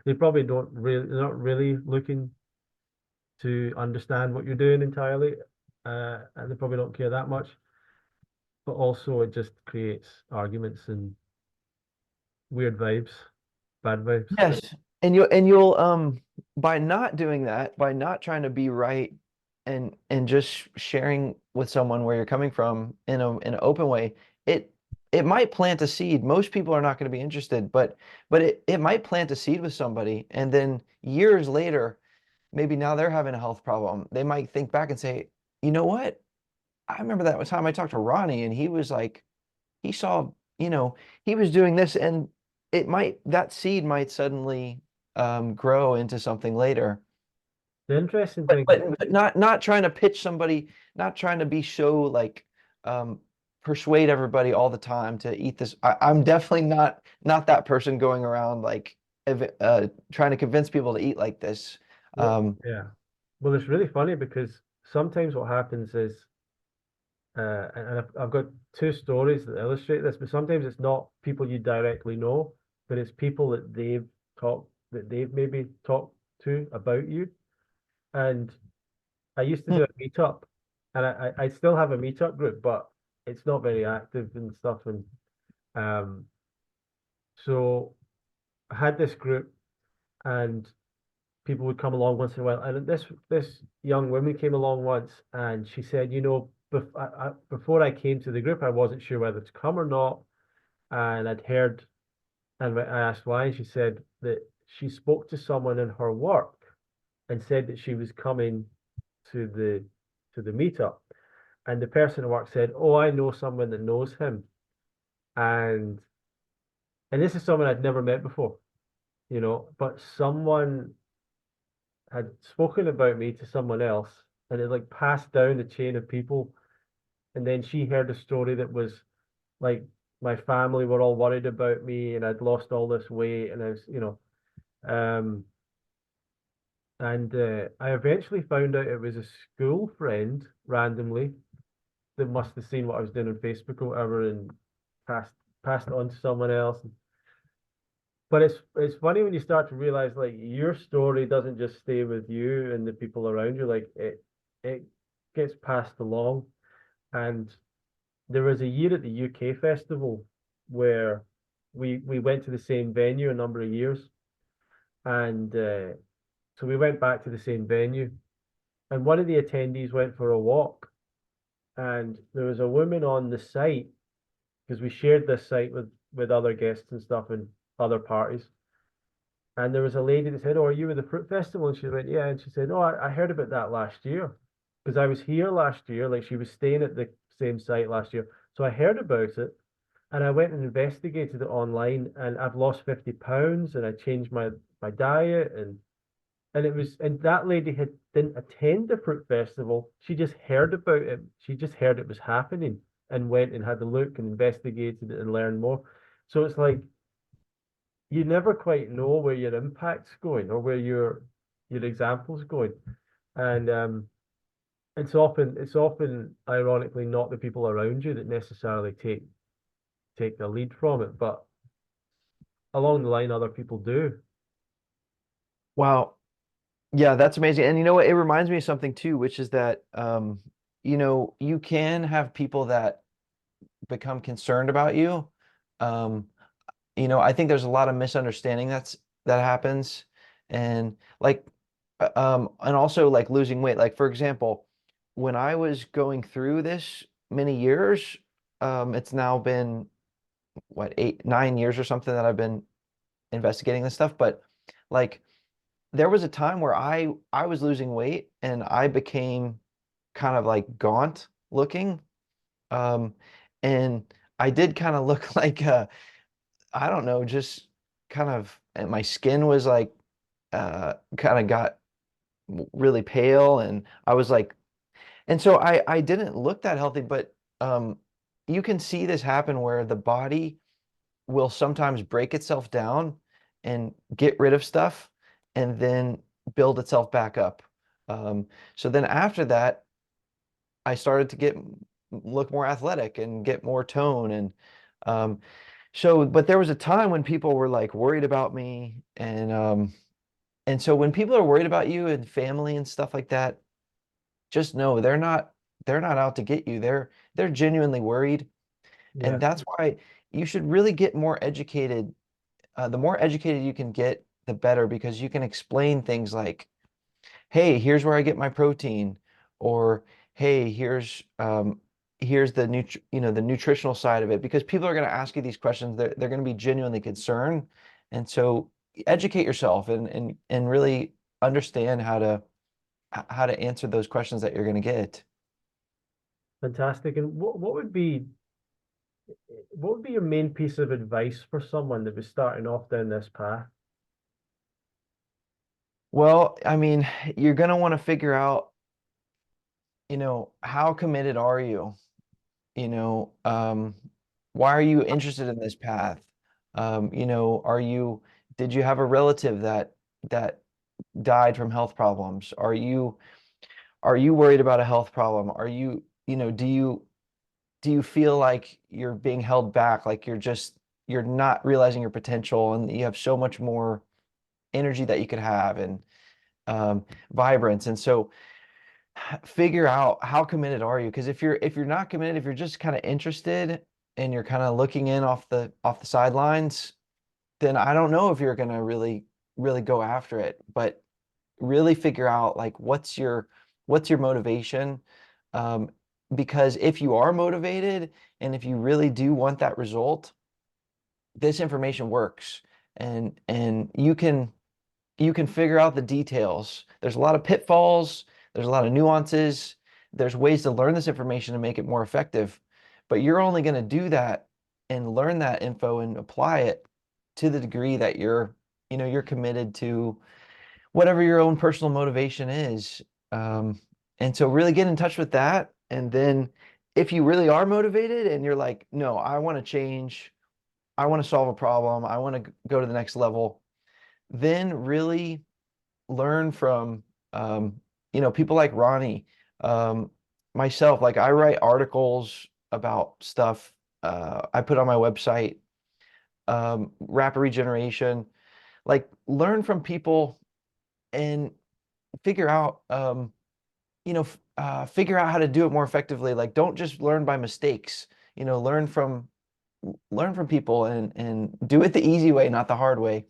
they probably don't really, they're not really looking to understand what you're doing entirely, and they probably don't care that much. But also, it just creates arguments and weird vibes, bad vibes. Yes. and you'll by not doing that, by not trying to be right and just sharing with someone where you're coming from in an open way, it it might plant a seed. Most people are not going to be interested, but it might plant a seed with somebody, and then years later, maybe now they're having a health problem. They might think back and say, you know what? I remember that time I talked to Ronnie and he was like, he saw, he was doing this, and that seed might suddenly grow into something later. The interesting But, thing, but not trying to pitch somebody, not trying to be so like um, persuade everybody all the time to eat this. I'm definitely not that person going around like trying to convince people to eat like this. well, Um, yeah. Well, it's really funny because sometimes what happens is, and I've got two stories that illustrate this, but sometimes it's not people you directly know, but it's people that they've maybe talked to about you. And I used to hmm, do a meetup, and I still have a meetup group, but it's not very active and stuff. And um, so I had this group, and people would come along once in a while. And this young woman came along once, and she said, before I came to the group, I wasn't sure whether to come or not, and I'd heard, and I asked why, and she said that she spoke to someone in her work and said that she was coming to the meetup. And the person at work said, "Oh, I know someone that knows him." And and this is someone I'd never met before, but someone had spoken about me to someone else, and it like passed down the chain of people. And then she heard a story that was like my family were all worried about me, and I'd lost all this weight, and um, and I eventually found out it was a school friend randomly that must have seen what I was doing on Facebook or whatever, and passed passed it on to someone else. But it's funny when you start to realize like your story doesn't just stay with you and the people around you, like it gets passed along. And there was a year at the UK festival where we went to the same venue a number of years, and so we went back to the same venue, and one of the attendees went for a walk, and there was a woman on the site because we shared this site with other guests and stuff and other parties. And there was a lady that said, "Oh, are you with the fruit festival?" And she went, "Yeah." And she said, "Oh, I heard about that last year because I was here last year. Like she was staying at the same site last year. So I heard about it and I went and investigated it online and I've lost 50 pounds and I changed my diet and it was and that lady had didn't attend the fruit festival. She just heard about it. She just heard it was happening and went and had a look and investigated it and learned more. So it's like you never quite know where your impact's going or where your example's going. And it's often ironically not the people around you that necessarily take the lead from it, but along the line other people do. wow. Yeah, that's amazing. And you know what? It reminds me of something too, which is that you can have people that become concerned about you. Um, I think there's a lot of misunderstanding that happens, and like and also like losing weight. Like for example, when I was going through this many years, it's now been what, 8, 9 years or something that I've been investigating this stuff, but like there was a time where I was losing weight and I became kind of like gaunt looking. Um, and I did kind of look like I don't know, just kind of, and my skin was like kind of got really pale, and I was like, and so I didn't look that healthy, but you can see this happen where the body will sometimes break itself down and get rid of stuff and then build itself back up. So then after that, I started to look more athletic and get more tone. Um, but there was a time when people were like worried about me, and so when people are worried about you and family and stuff like that, just know they're not out to get you. They're genuinely worried, Yeah. and that's why you should really get more educated. The more educated you can get the better, because you can explain things like, hey, here's where I get my protein, or hey, here's the the nutritional side of it, because people are going to ask you these questions. They're going to be genuinely concerned. And so educate yourself and really understand how to answer those questions that you're going to get. Fantastic. And what would be your main piece of advice for someone that was starting off down this path? Well, I mean, you're going to want to figure out, how committed are you? You know, why are you interested in this path? Did you have a relative that died from health problems? Are you worried about a health problem? Do you feel like you're being held back, like you're not realizing your potential, and you have so much more energy that you could have, and vibrance. And so figure out, how committed are you? Because if you're not committed, if you're just kind of interested and you're kind of looking in off the sidelines, then I don't know if you're gonna really go after it. But really figure out, like, what's your motivation? Um, because if you are motivated and if you really do want that result, this information works, and you can figure out the details. There's a lot of pitfalls, there's a lot of nuances, there's ways to learn this information to make it more effective. But you're only going to do that and learn that info and apply it to the degree that you're committed to whatever your own personal motivation is. Um, and so really get in touch with that. And then if you really are motivated and you're like, no, I want to change, I want to solve a problem, I want to go to the next level, then really learn from people like Ronnie, um, myself. Like, I write articles about stuff I put on my website, rapid regeneration. Like, learn from people and figure out figure out how to do it more effectively. Like, don't just learn by mistakes. Learn from people, and do it the easy way, not the hard way.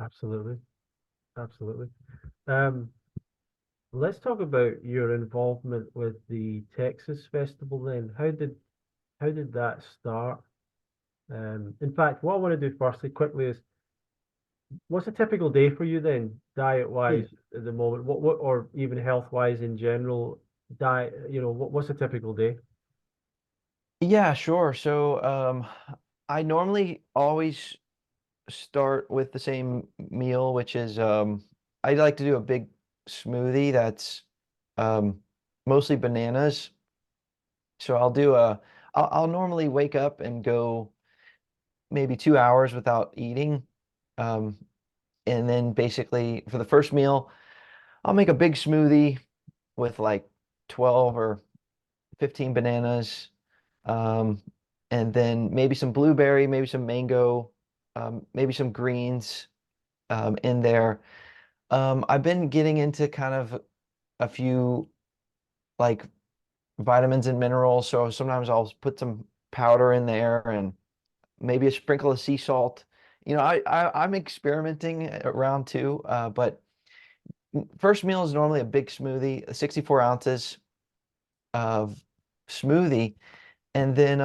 Absolutely. Absolutely. Um, let's talk about your involvement with the Texas Festival then. How did that start? In fact, what I want to do firstly quickly is what's a typical day for you then, diet Yeah. wise at the moment? What or even health wise in general? Diet, what's a typical day? Yeah, sure. So, I normally always start with the same meal, which is, I like to do a big smoothie that's um, mostly bananas. So I'll normally wake up and go maybe 2 hours without eating. Um, and then basically for the first meal, I'll make a big smoothie with like 12 or 15 bananas, um, and then maybe some blueberry, maybe some mango, maybe some greens in there. I've been getting into kind of a few, like, vitamins and minerals, so sometimes I'll put some powder in there and maybe a sprinkle of sea salt. I'm experimenting around too, but first meal is normally a big smoothie, 64 ounces of smoothie. And then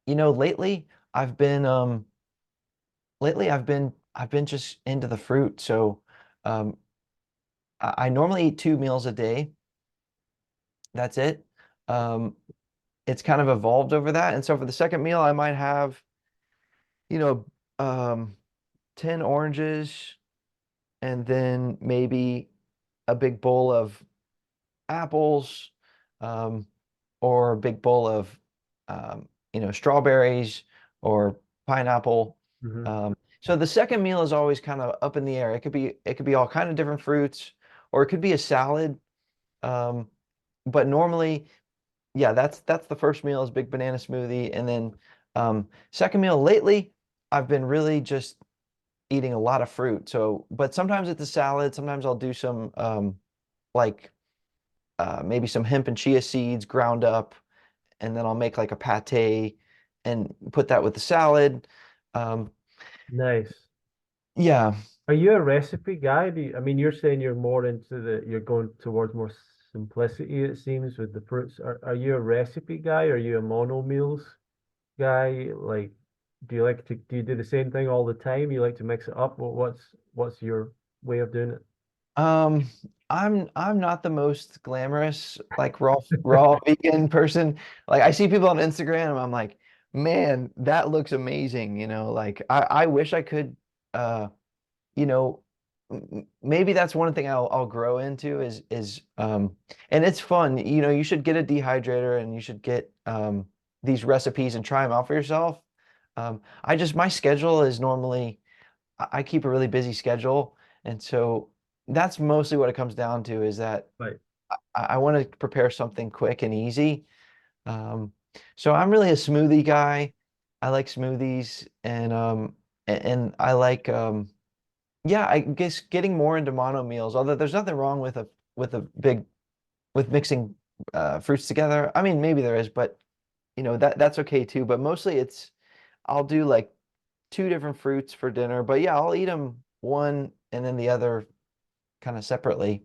lately I've been I've been just into the fruit. So um I normally eat 2 meals a day. That's it. Um it's kind of evolved over that. And so for the second meal, I might have, you know, um 10 oranges, and then maybe a big bowl of apples, um, or a big bowl of strawberries or pineapple. Hmm. So the second meal is always kind of up in the air. It could be all kind of different fruits, or it could be a salad. Um, but normally, yeah, that's the first meal, is big banana smoothie. And then second meal, lately I've been really just eating a lot of fruit. So, but sometimes it's a salad. Sometimes I'll do some like maybe some hemp and chia seeds ground up, and then I'll make like a pate and put that with the salad. Um, Nice. Yeah. Are you a recipe guy? I mean, you're saying you're more into you're going towards more simplicity, it seems, with the fruits. Are you a recipe guy? Are you a mono meals guy? Like, do you do the same thing all the time? You like to mix it up? What's your way of doing Um, I'm not the most glamorous like raw vegan person. Like I see people on Instagram, and I'm like, man, that looks amazing. Like I wish I could. Uh, you know, maybe that's one thing I'll grow into is and it's fun. You should get a dehydrator and you should get these recipes and try them out for yourself. My schedule is normally I keep a really busy schedule, and so that's mostly what it comes down to is that it? I want to prepare something quick and easy. Um, so I'm really a smoothie guy. I like smoothies and I like yeah, I guess getting more into mono meals, although there's nothing wrong with a big with mixing fruits together. I mean, maybe there is, but that's okay too. But mostly I'll do like two different fruits for dinner. But yeah, I'll eat them one and then the other kind of separately.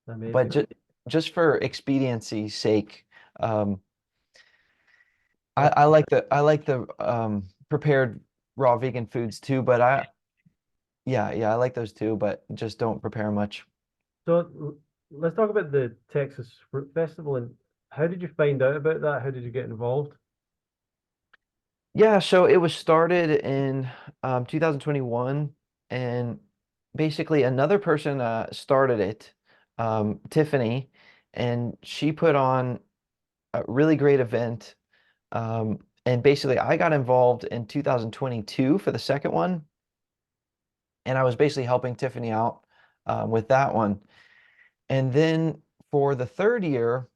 But Amazing. just for expediency's sake, um, I, That's I like the prepared raw vegan foods too. But yeah, I like those too, but just don't prepare much. let's talk about the Texas Fruit Festival and how did you find out about that? How did you get involved? Yeah, so it was started in 2021, and basically another person started it, Tiffany, and she put on a really great event. And basically, I got involved in 2022 for the second one, and I was basically helping Tiffany out with that one. And then for the third year,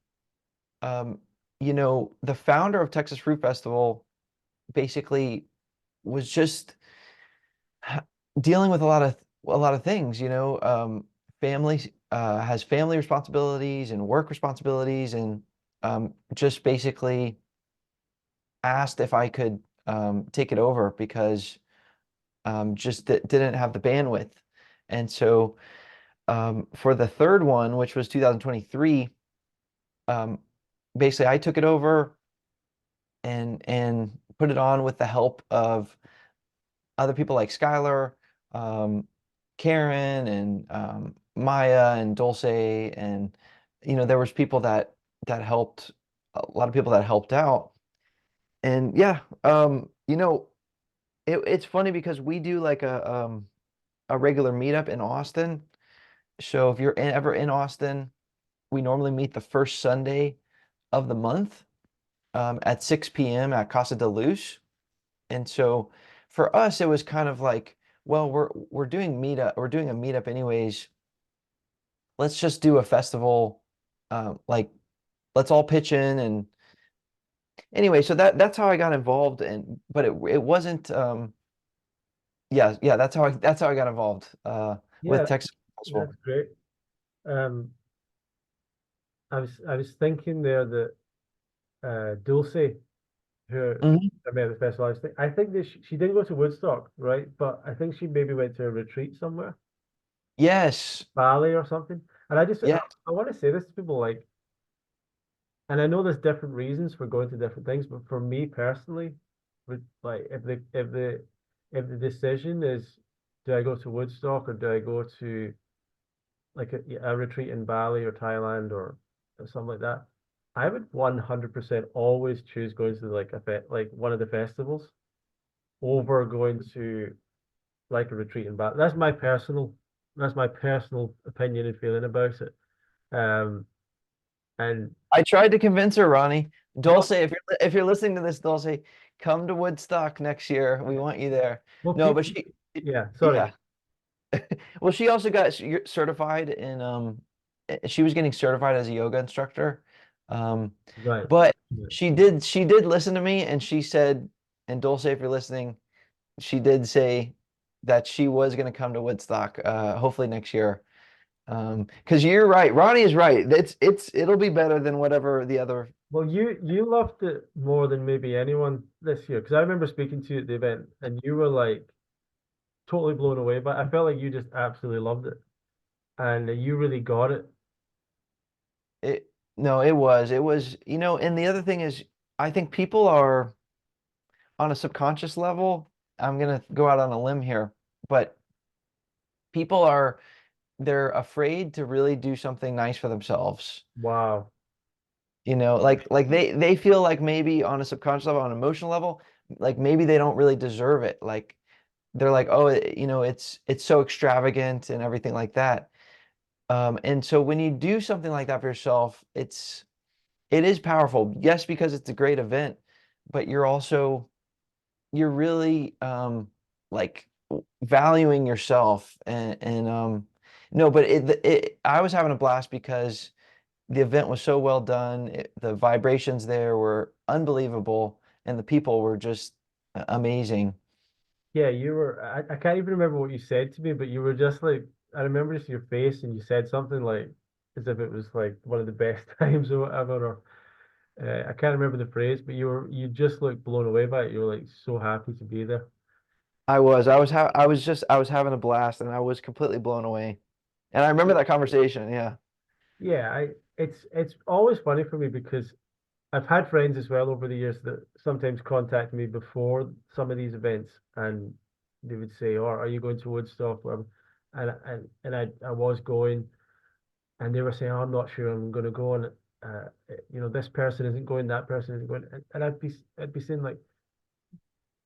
um, the founder of Texas Fruit Festival basically was just dealing with a lot of things, family has family responsibilities and work responsibilities, and just basically asked if I could take it over because just didn't have the bandwidth. And so for the third one, which was 2023, um, basically I took it over and put it on with the help of other people like Skylar, um, Karen, and Maya and Dulce, and there was people that helped, a lot of people that helped out, and yeah, it's funny because we do like a regular meetup in Austin. So if you're ever in Austin, we normally meet the first Sunday of the month at 6 p.m. at Casa de Luz. And so for us, it was kind of like, well, we're doing a meetup anyways. Let's just do a festival. Like let's all pitch in and anyway, so that's how I got involved and but it wasn't yeah, that's how I got involved Yeah, with Texas that's Festival. great. Um, I was thinking there that Dulce, who Mhm. I met at the festival, I think that she didn't go to Woodstock, right? But I think she maybe went to a retreat somewhere, Yes. Bali or something. And Yeah. I want to say this to people like, and I know there's different reasons for going to different things, but for me personally, with like if the decision is do I go to Woodstock or do I go to like a retreat in Bali or Thailand or something like that, I would 100% always choose going to like like one of the festivals over going to like a retreat in Bali. That's my personal opinion and feeling about it. Um, and I tried to convince her, Ronnie. well, Dulce, if you're listening to this, Dulce, come to Woodstock next year. We want you there. well, No, but people, yeah, sorry, yeah. Well, she also got certified in she was getting certified as a yoga instructor. Um, right. but Yeah. she did listen to me and she said, and Dulce, if you're listening, she did say that she was going to come to Woodstock hopefully next year. Because you're right, Ronnie is right. It'll be better than whatever the other. Well, you loved it more than maybe anyone this year because I remember speaking to you at the event and you were like totally blown away by it. I felt like you just absolutely loved it and you really got it. It no, it was, and the other thing is I think people are on a subconscious level, I'm gonna go out on a limb here, but people are they're afraid to really do something nice for themselves. Wow. Like they feel like maybe on a subconscious level, on an emotional level, like maybe they don't really deserve it. Like they're like, oh, it's so extravagant and everything like that. And so when you do something like that for yourself, it is powerful. Yes, because it's a great event, but you're really like valuing yourself and no, but I was having a blast because the event was so well done. The vibrations there were unbelievable, and the people were just amazing. Yeah, you were, I can't even remember what you said to me, but you were just like, I remember just your face and you said something like, as if it was like one of the best times or whatever, or I can't remember the phrase, but you just looked blown away by it. You were like so happy to be there. I was having a blast, and I was completely blown away. And I remember that conversation. Yeah. Yeah, it's always funny for me because I've had friends as well over the years that sometimes contact me before some of these events, and they would say, "Oh, are you going to Woodstock?" Whatever. And I was going, and they were saying, oh, "I'm not sure I'm going to go," and this person isn't going, that person isn't going, and I'd be saying like,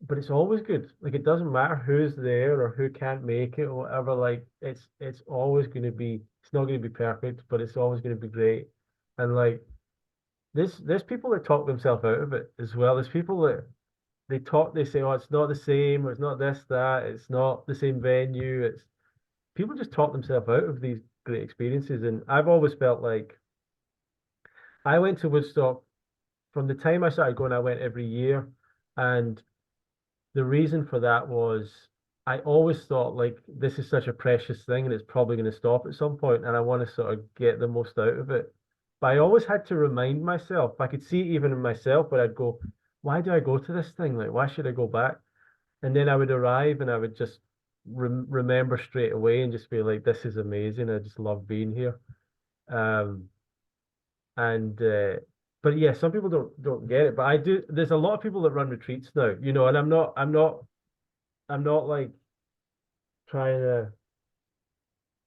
but it's always good. Like it doesn't matter who's there or who can't make it or whatever. Like it's always going to be. It's not going to be perfect, but it's always going to be great. And like there's people that talk themselves out of it as well. There's people that they say, oh, it's not the same, or it's not this, that, it's not the same venue. It's people just talk themselves out of these great experiences. And I've always felt like I went to Woodstock from the time I started going, I went every year. And the reason for that was I always thought like this is such a precious thing and it's probably going to stop at some point and I want to sort of get the most out of it. But I always had to remind myself, I could see it even in myself, but I'd go, why do I go to this thing? Like, why should I go back? And then I would arrive and I would just remember straight away and just be like, this is amazing. I just love being here. Um, and but yeah, some people don't get it, but I do. There's a lot of people that run retreats now, and I'm not like trying to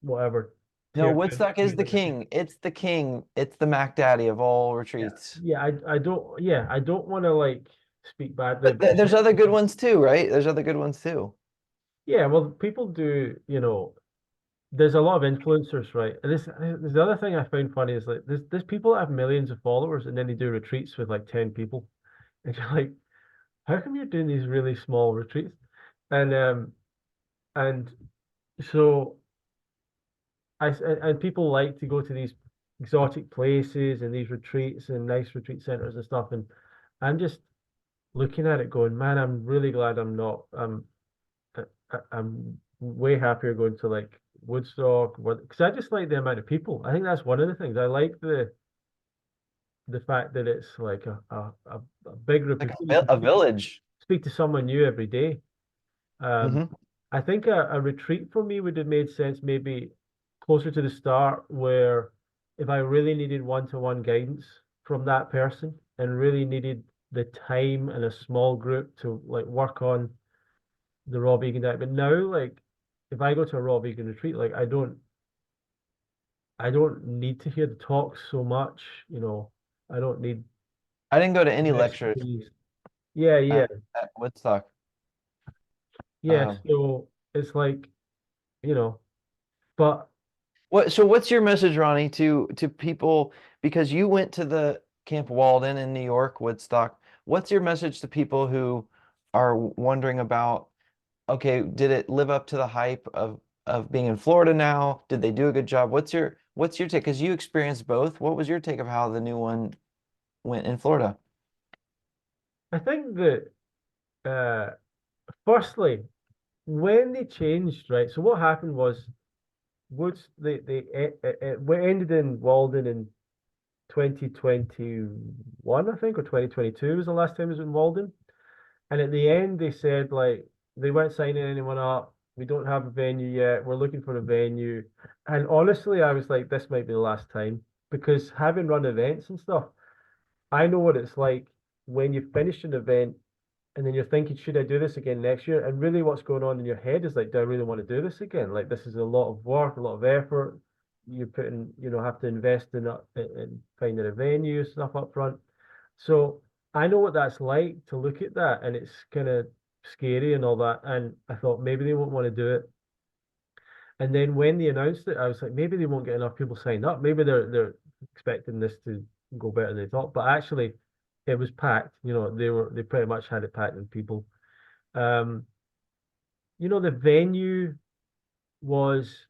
whatever No, tear down Woodstock is the community. king. It's the king. It's the Mac Daddy of all Yeah, retreats. yeah. I don't want to like speak badly But about there's other good it. ones too, right? There's other good ones too. Yeah, well, people do. There's a lot of influencers, right? And this the other thing I found funny is like there's people that have millions of followers and then they do retreats with like 10 people. And you're like, how come you're doing these really small retreats? And and so and people like to go to these exotic places and these retreats and nice retreat centers and stuff. And I'm just looking at it going, man, I'm really glad I'm not. I'm way happier going to like Woodstock, because I just like the amount of people. I think that's one of the things. I like the fact that it's like a big group Like of people. You can a village. speak to someone new every day. Um, Hmm. I think a retreat for me would have made sense maybe closer to the start, where if I really needed one-to-one guidance from that person and really needed the time and a small group to like work on the raw vegan diet. But now, like, if I go to a raw vegan retreat, like I don't need to hear the talks so much, I don't need I didn't go to any lectures recipes. Yeah, yeah, at, at Woodstock. yeah. Um, So it's like, you know, but so what's your message, Ronnie, to people because you went to the Camp Walden in New York, Woodstock. What's your message to people who are wondering about, okay, did it live up to the hype of being in Florida now? Did they do a good job? What's your take? Because you experienced both. What was your take of how the new one went in Florida? I think that uh firstly, when they changed, right? So what happened was Woods we ended in Walden in 2021, I think, or 2022 was the last time it was in Walden. And at the end, they said like they weren't signing anyone up. We don't have a venue yet. We're looking for a venue. And honestly, I was like, this might be the last time because having run events and stuff, I know what it's like when you finish an event and then you're thinking, should I do this again next year? And really, what's going on in your head is like, do I really want to do this again? Like, this is a lot of work, a lot of effort. You put in, have to invest in finding a venue, stuff up front. So I know what that's like to look at that, and it's kind of scary and all that. And I thought maybe they won't want to do it. And then when they announced it, I was like, maybe they won't get enough people signed up. Maybe they're expecting this to go better than they thought. But actually, it was packed. They pretty much had it packed with people. Um, the venue was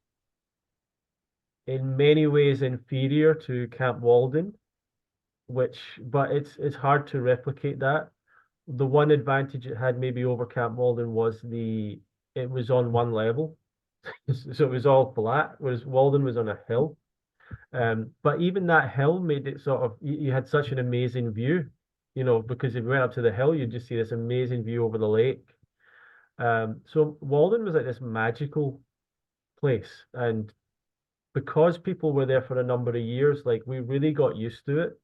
in many ways inferior to Camp Walden, but it's hard to replicate that. The one advantage it had maybe over Camp Walden was it was on one level, so it was all flat, whereas Walden was on a hill. But even that hill made it sort of you had such an amazing view, because if you went up to the hill, you'd just see this amazing view over the lake. So Walden was like this magical place, and because people were there for a number of years, like we really got used to it.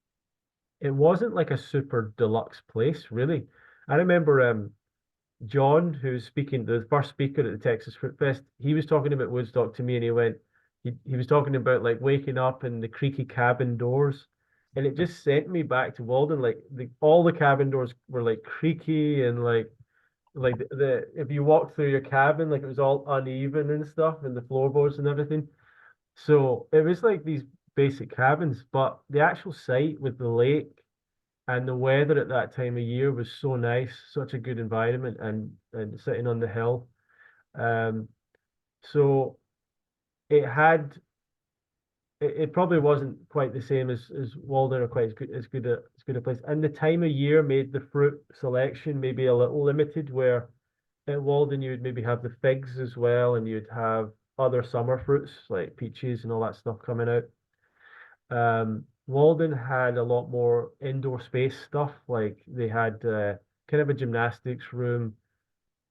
It wasn't like a super deluxe place, really. I remember John, who's speaking, the first speaker at the Texas Fruit Fest, he was talking about Woodstock to me, and he was talking about like waking up in the creaky cabin doors, and it just sent me back to Walden. Like all the cabin doors were like creaky and like the if you walked through your cabin, like it was all uneven and stuff, and the floorboards and everything. So it was like these basic cabins, but the actual site with the lake and the weather at that time of year was so nice, such a good environment, and sitting on the hill. Um, so it had it probably wasn't quite the same as Walden or quite as good a place. And the time of year made the fruit selection maybe a little limited, where at Walden you would maybe have the figs as well, and you'd have other summer fruits like peaches and all that stuff coming out. Walden had a lot more indoor space stuff. Like they had kind of a gymnastics room.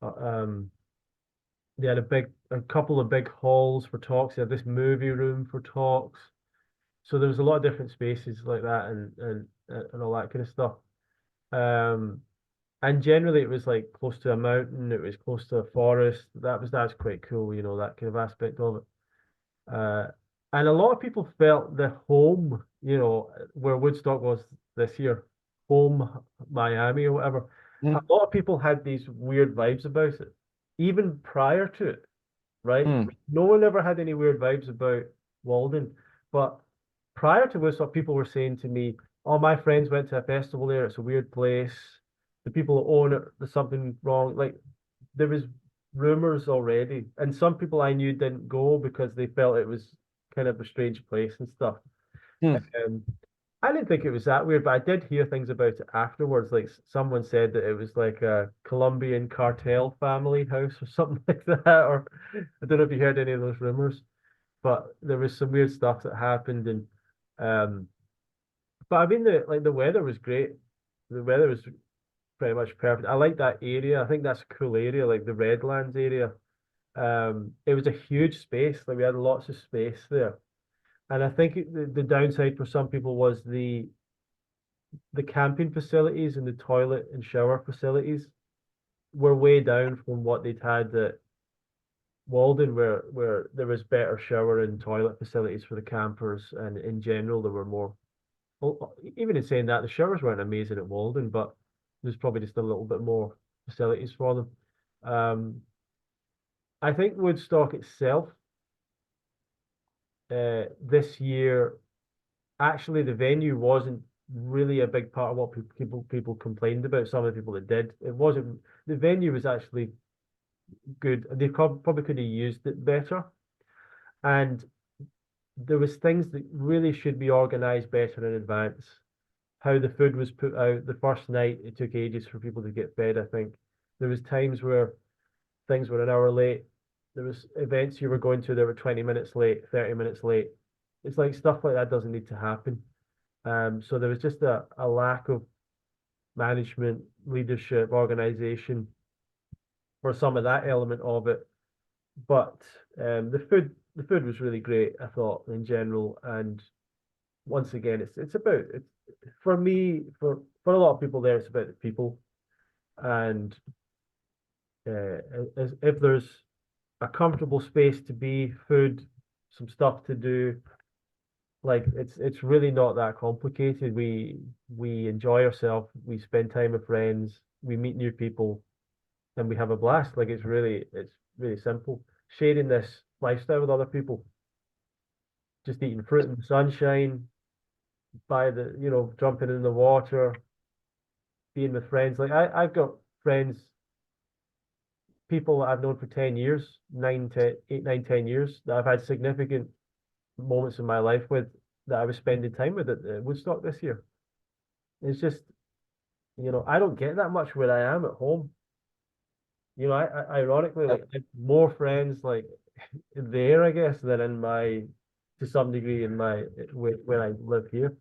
Uh, um, they had a couple of big halls for talks. They had this movie room for talks. So there was a lot of different spaces like that, and all that kind of stuff. Um, and generally it was like close to a mountain. It was close to a forest. That's quite cool. That kind of aspect of it. Uh, and a lot of people felt the home, where Woodstock was this year, home Miami or whatever. A Mm, lot of people had these weird vibes about it, even prior to it, right? mm, No one ever had any weird vibes about Walden, but prior to Woodstock, people were saying to me, "Oh, my friends went to a festival there. It's a weird place. The people who own it, there's something wrong." Like there was rumors already, and some people I knew didn't go because they felt it was kind of a strange place and stuff. mm, Um, I didn't think it was that weird, but I did hear things about it afterwards. Like someone said that it was like a Colombian cartel family house or something like that. Or I don't know if you heard any of those rumors, but there was some weird stuff that happened. And um, but I mean, the weather was great. The weather was pretty much perfect. I like that area. I think that's a cool area, like the Redlands area. It was a huge space. Like we had lots of space there. And I think the downside for some people was the camping facilities and the toilet and shower facilities were way down from what they'd had at Walden, where there was better shower and toilet facilities for the campers, and in general there were more. Well, even in saying that, the showers weren't amazing at Walden, but there's probably just a little bit more facilities for them. Um, I think Woodstock itself, this year, actually the venue wasn't really a big part of what people complained about. Some of the people that did, it wasn't. The venue was actually good. They probably could have used it better, and there was things that really should be organized better in advance. How the food was put out the first night, it took ages for people to get fed. I think there was times where things were an hour late. There was events you were going to that were 20 minutes late, 30 minutes late. It's like stuff like that doesn't need to happen. So there was just a lack of management, leadership, organization for some of that element of it. but the food was really great, I thought, in general. And once again, it's about it's for me, for a lot of people there, it's about the people. And if there's a comfortable space to be, food, some stuff to do, like it's really not that complicated. We enjoy ourselves, we spend time with friends, we meet new people, and we have a blast. Like it's really simple. Sharing this lifestyle with other people, just eating fruit in the sunshine, by the jumping in the water, being with friends. Like I've got friends, people that I've known for 10 years, 8, 9, 10 years, that I've had significant moments in my life with, that I was spending time with at Woodstock this year. It's just, I don't get that much where I am at home. Ironically, like I have more friends like there, I guess, than to some degree in my where I live here.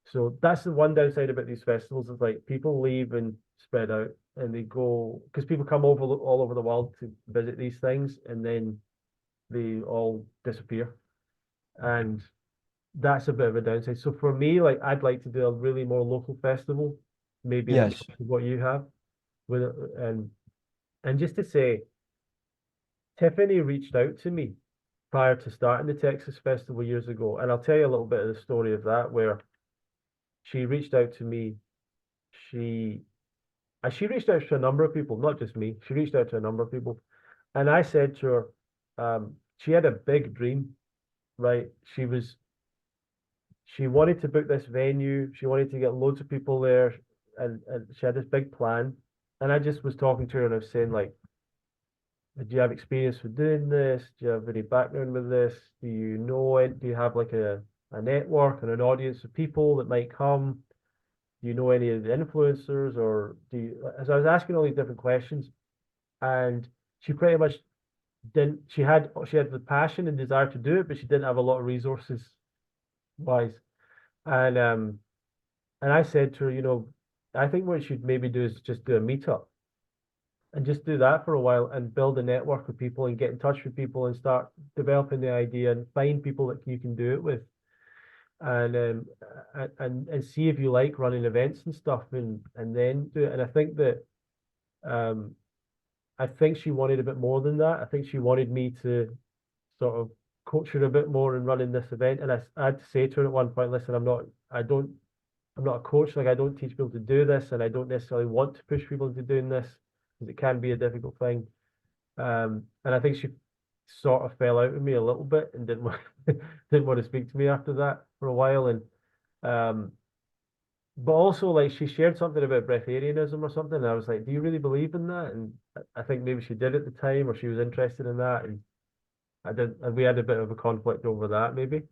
So that's the one downside about these festivals is like people leave and spread out and they go because people come over all over the world to visit these things and then they all disappear. And that's a bit of a downside. So for me, like I'd like to do a really more local festival, maybe in Yes. what you have with it. And just to say, Tiffany reached out to me prior to starting the Texas Festival years ago, and I'll tell you a little bit of the story of that, where she reached out to me. She she reached out to a number of people, not just me. She reached out to a number of people, and I said to her, she had a big dream, right? She wanted to book this venue. She wanted to get loads of people there, and she had this big plan. And I just was talking to her and I was saying like, do you have experience with doing this? Do you have any background with this? Do you know it? Do you have like a network and an audience of people that might come? Do you know any of the influencers or do you, as I was asking all these different questions, and she pretty much didn't, she had the passion and desire to do it, but she didn't have a lot of resources wise. And I said to her, I think what you should maybe do is just do a meetup and just do that for a while and build a network with people and get in touch with people and start developing the idea and find people that you can do it with and and see if you like running events and stuff and then do it. And um I think she wanted a bit more than that. I think she wanted me to sort of coach her a bit more in running this event. And I had to say to her at one point, listen, I'm not a coach. Like I don't teach people to do this, and I don't necessarily want to push people into doing this because it can be a difficult thing. And I think she sort of fell out with me a little bit and didn't want didn't want to speak to me after that for a while. And um, but also like she shared something about breatharianism or something, and I was like, "Do you really believe in that?" And I think maybe she did at the time, or she was interested in that, and I did, and we had a bit of a conflict over that maybe.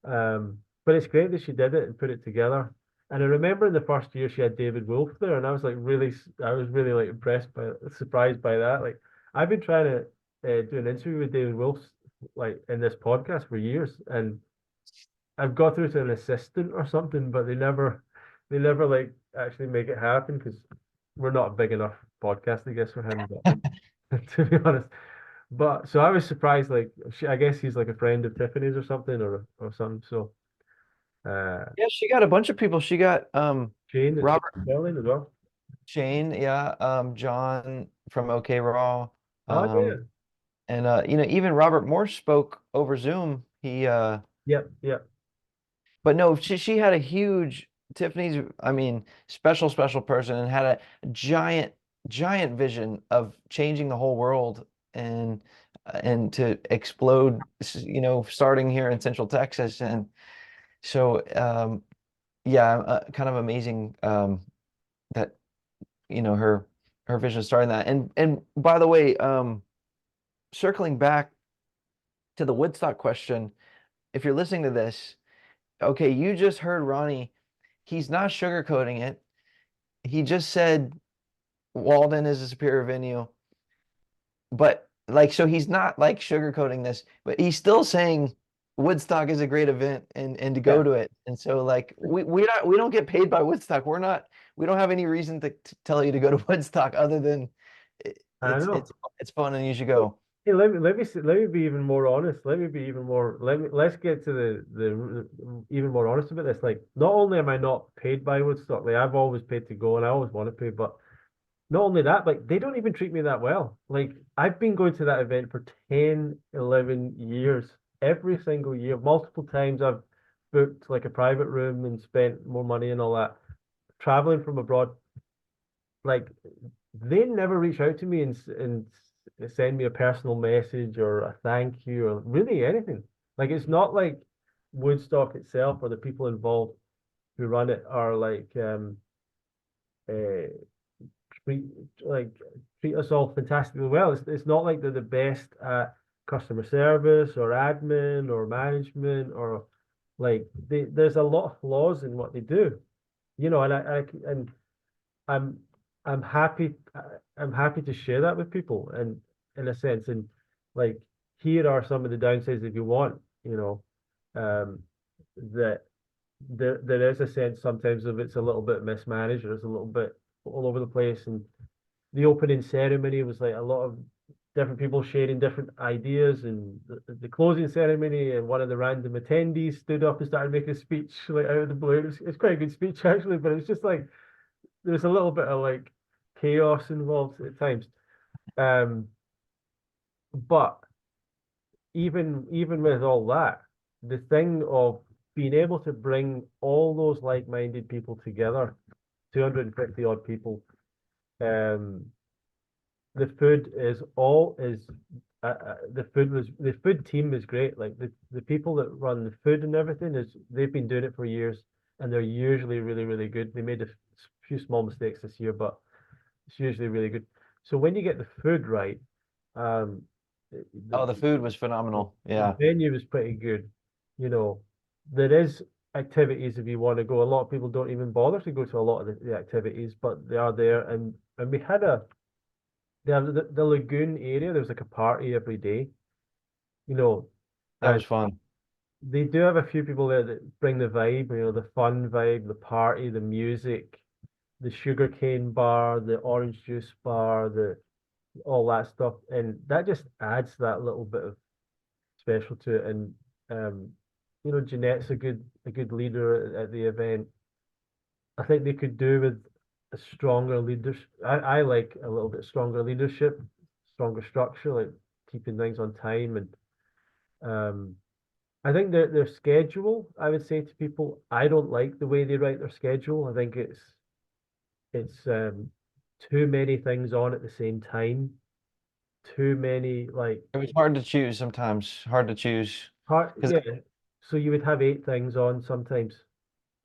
But it's great that she did it and put it together. And I remember in the first year she had David Wolf there, and I was like I was really like impressed by, surprised by that. Like I've been trying to do an interview with David Wolf like in this podcast for years, and I've got through to an assistant or something, but they never like actually make it happen because we're not a big enough podcast, I guess, for him. But to be honest, but so I was surprised. Like I guess he's like a friend of Tiffany's or something, or something. So. Uh, Yeah, she got a bunch of people. She got Jane that's Robert Berlin as well. Shane, yeah, John from OK Raw. Oh yeah. Um and even Robert Morse spoke over Zoom. Yep, yep. But no, she had a huge Tiffany's, I mean, special person and had a giant vision of changing the whole world and to explode, starting here in Central Texas. And so yeah, kind of amazing that her vision starting that. And by the way, circling back to the Woodstock question, if you're listening to this, okay, you just heard Ronnie. He's not sugarcoating it. He just said Walden is a superior venue, but like, so he's not like sugarcoating this, but he's still saying Woodstock is a great event and to go Yeah, to it. And so like we don't get paid by Woodstock. We don't have any reason to tell you to go to Woodstock other than I it's know. it's it's fun and you should Well, go. Hey, let me be even more honest. Let me be even more. Let's get to the even more honest about this. Like, not only am I not paid by Woodstock, like I've always paid to go, and I always want to pay, but not only that, like they don't even treat me that well. Like I've been going to that event for 10, 11 years, every single year. Multiple times I've booked like a private room and spent more money and all that. Traveling from abroad, like they never reach out to me and send me a personal message or a thank you or really anything. Like it's not like Woodstock itself or the people involved who run it are uh, treat like treat us all fantastically well. It's not like they're the best at customer service or admin or management or like there's a lot of flaws in what they do, and and I'm I'm happy I'm happy to share that with people and in a sense and like here are some of the downsides if you want, um that there is a sense sometimes of it's a little bit mismanaged or it's a little bit all over the place and the opening ceremony was like a lot of different people sharing different ideas and the closing ceremony and one of the random attendees stood up and started making a speech like out of the blue. It's quite a good speech actually, but it's just like there's a little bit of like chaos involved at times. Um, but even with all that, the thing of being able to bring all those like-minded people together, 250 odd people, um, the food is all is the food team is great. Like the people that run the food and everything is they've been doing it for years and they're usually really, really good. They made a few small mistakes this year, but it's usually really good. So when you get the food right, um, Oh, the, the food was phenomenal. the Yeah. venue is pretty good. You know, there is activities if you want to go. A lot of people don't even bother to go to a lot of the activities, but they are there. And we had the lagoon area. There was like a party every day. You know, That and was fun. they do have a few people there that bring the vibe. The fun vibe, the party, the music, the sugarcane bar, the orange juice bar, the all that stuff, and that just adds that little bit of special to it. And um, Jeanette's a good leader at the event. I think they could do with a stronger leadership. I like a little bit stronger leadership, stronger structure, like keeping things on time. And I think their schedule, I would say to people, I don't like the way they write their schedule. I think it's too many things on at the same time. Too many like It was hard to choose sometimes, hard to choose part, because yeah. So you would have eight things on sometimes,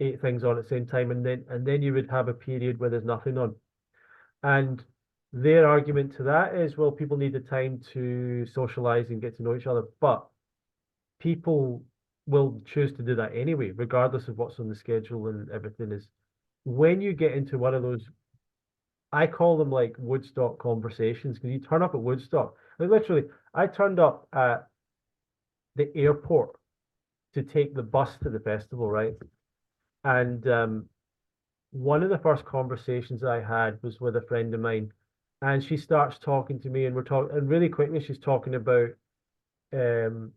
eight things on at the same time, and then you would have a period where there's nothing on. And their argument to that is, well, people need the time to socialize and get to know each other, but people will choose to do that anyway, regardless of what's on the schedule and everything is. When you get into one of those, I call them like Woodstock conversations, because you turn up at Woodstock. Like literally, I turned up at the airport to take the bus to the festival, right? And one of the first conversations I had was with a friend of mine, and she starts talking to me, and we're talking, and really quickly she's talking about um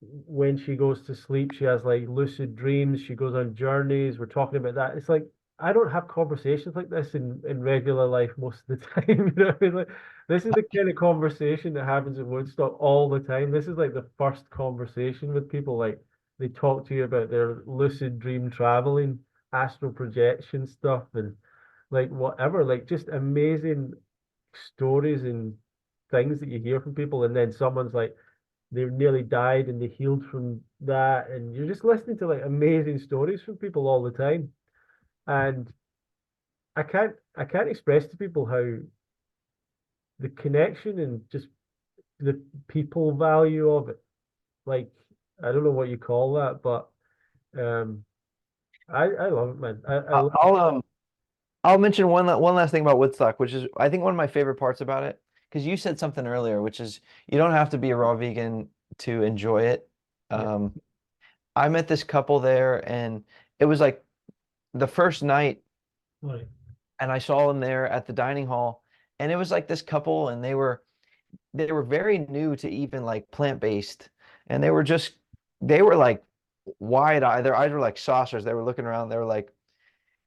when she goes to sleep, she has like lucid dreams, she goes on journeys. We're talking about that. It's like I don't have conversations like this in regular life most of the time. You know what I mean? Like this is the kind of conversation that happens in Woodstock all the time. This is like the first conversation with people. Like they talk to you about their lucid dream traveling, astral projection stuff, and like whatever, like just amazing stories and things that you hear from people. And then someone's like, they nearly died and they healed from that. And you're just listening to like amazing stories from people all the time. And I can't express to people how the connection and just the people value of it. Like I don't know what you call that, but um I love it, man. I I- love I'll um I'll mention one last thing about Woodstock, which is I think one of my favorite parts about it, because you said something earlier, which is you don't have to be a raw vegan to enjoy it. yeah, Um, I met this couple there, and it was like the first night, right. and I saw them there at the dining hall, and it was like this couple, and they were they were very new to even like plant-based, and they were like wide-eyed. Their eyes were like saucers. They were looking around. They were like,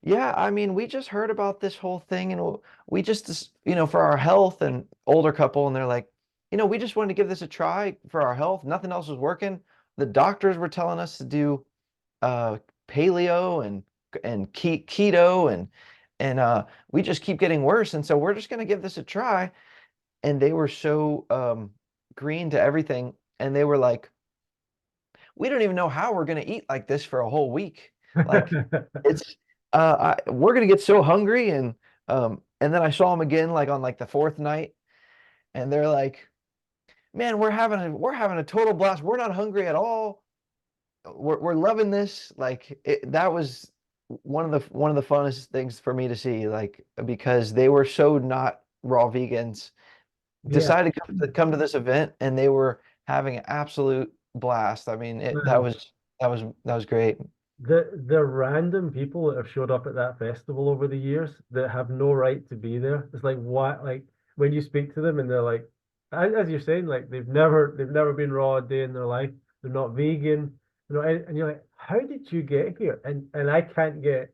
yeah, I mean, we just heard about this whole thing, and we just, for our health, and older couple, and they're like, we just wanted to give this a try for our health. Nothing else was working. The doctors were telling us to do uh paleo and keto, and we just keep getting worse, and so we're just going to give this a try. And they were so green to everything, and they were like, we don't even know how we're going to eat like this for a whole week. Like it's we're going to get so hungry. And then I saw them again like on like the fourth night, and they're like, man, we're having a total blast. We're not hungry at all. We're loving this. Like that was one of the funnest things for me to see, like, because they were so not raw vegans, Yeah. decided to come to this event, and they were having an absolute blast. I mean, Well, that was great. the random people that have showed up at that festival over the years that have no right to be there. It's like what, like when you speak to them and they're like, as you're saying, like they've never been raw a day in their life. They're not vegan, and you're like, how did you get here? And I can't get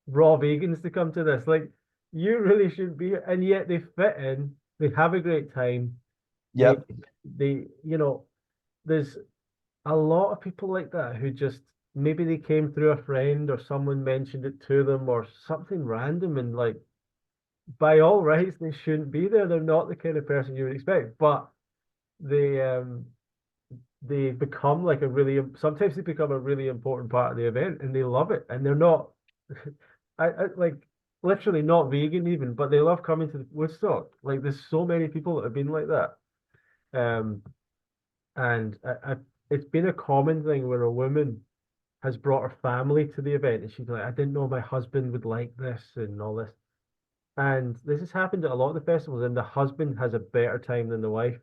raw vegans to come to this. Like, you really should be here, and yet they fit in. They have a great time. They Yep. they there's a lot of people like that who just maybe they came through a friend or someone mentioned it to them or something random, and like by all rights they shouldn't be there. They're not the kind of person you would expect, but they um they become like a really sometimes they become a really important part of the event and they love it, and they're not I like literally not vegan even, but they love coming to Woodstock. Like there's so many people that have been like that. Um and it's been a common thing where a woman has brought her family to the event, and she's like, I didn't know my husband would like this and all this. And this has happened at a lot of the festivals, and the husband has a better time than the wife.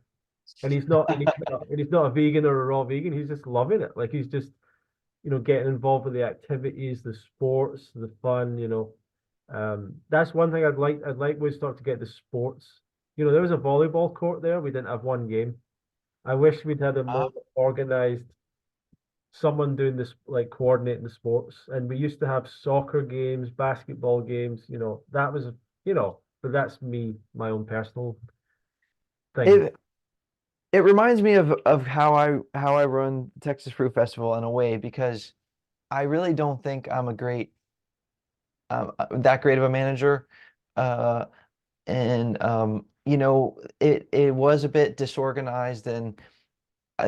And he's not a vegan or a raw vegan. He's just loving it. Like he's just, getting involved with the activities, the sports, the fun. That's one thing I'd like Woodstock to get the sports. There was a volleyball court there. We didn't have one game. I wish we'd had a Uh, more organized someone doing this, like coordinating the sports. And we used to have soccer games, basketball games, that was, but that's me, my own personal thing. it it reminds me of how I run Texas Fruit Festival in a way, because I really don't think I'm a great that great of a manager. Uh, and it was a bit disorganized, and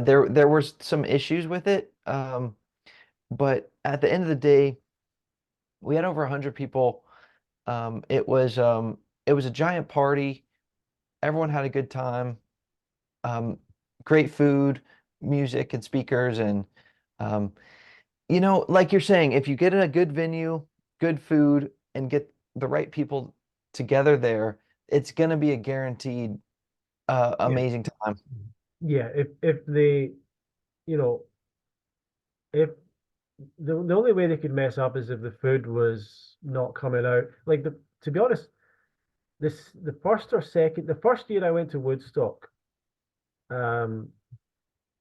there were some issues with it. But at the end of the day, we had over 100 people. It was a giant party. Everyone had a good time. Um, Great food, music, and speakers. And um, like you're saying, if you get in a good venue, good food, and get the right people together there, it's gonna be a guaranteed Yeah. amazing time. Yeah. If they, you know, if the only way they could mess up is if the food was not coming out. Like to be honest, the first year I went to Woodstock, um,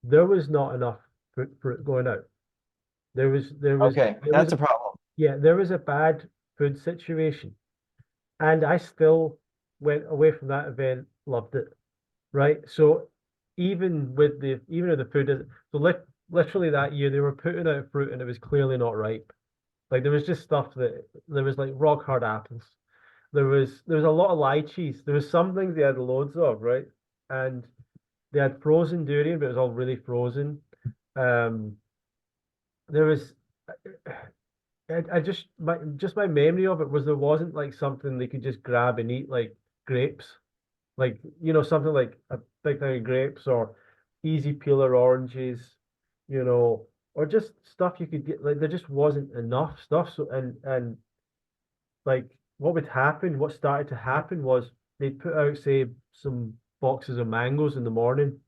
there was not enough food for it going out. There was there was Okay, there was that's a problem. Yeah, there was a bad food situation, and I still went away from that event, loved it, right? So even if the food is so literally that year they were putting out fruit and it was clearly not ripe. Like there was just stuff that there was like rock hard apples. There was a lot of lychees. There was some things they had loads of, right? And they had frozen durian, but it was all really frozen. Um, there was I just my memory of it was there wasn't like something they could just grab and eat like grapes, like something like a big thing of grapes or easy peeler oranges, or just stuff you could get. Like there just wasn't enough stuff. So and like what started to happen was they'd put out say some boxes of mangoes in the morning,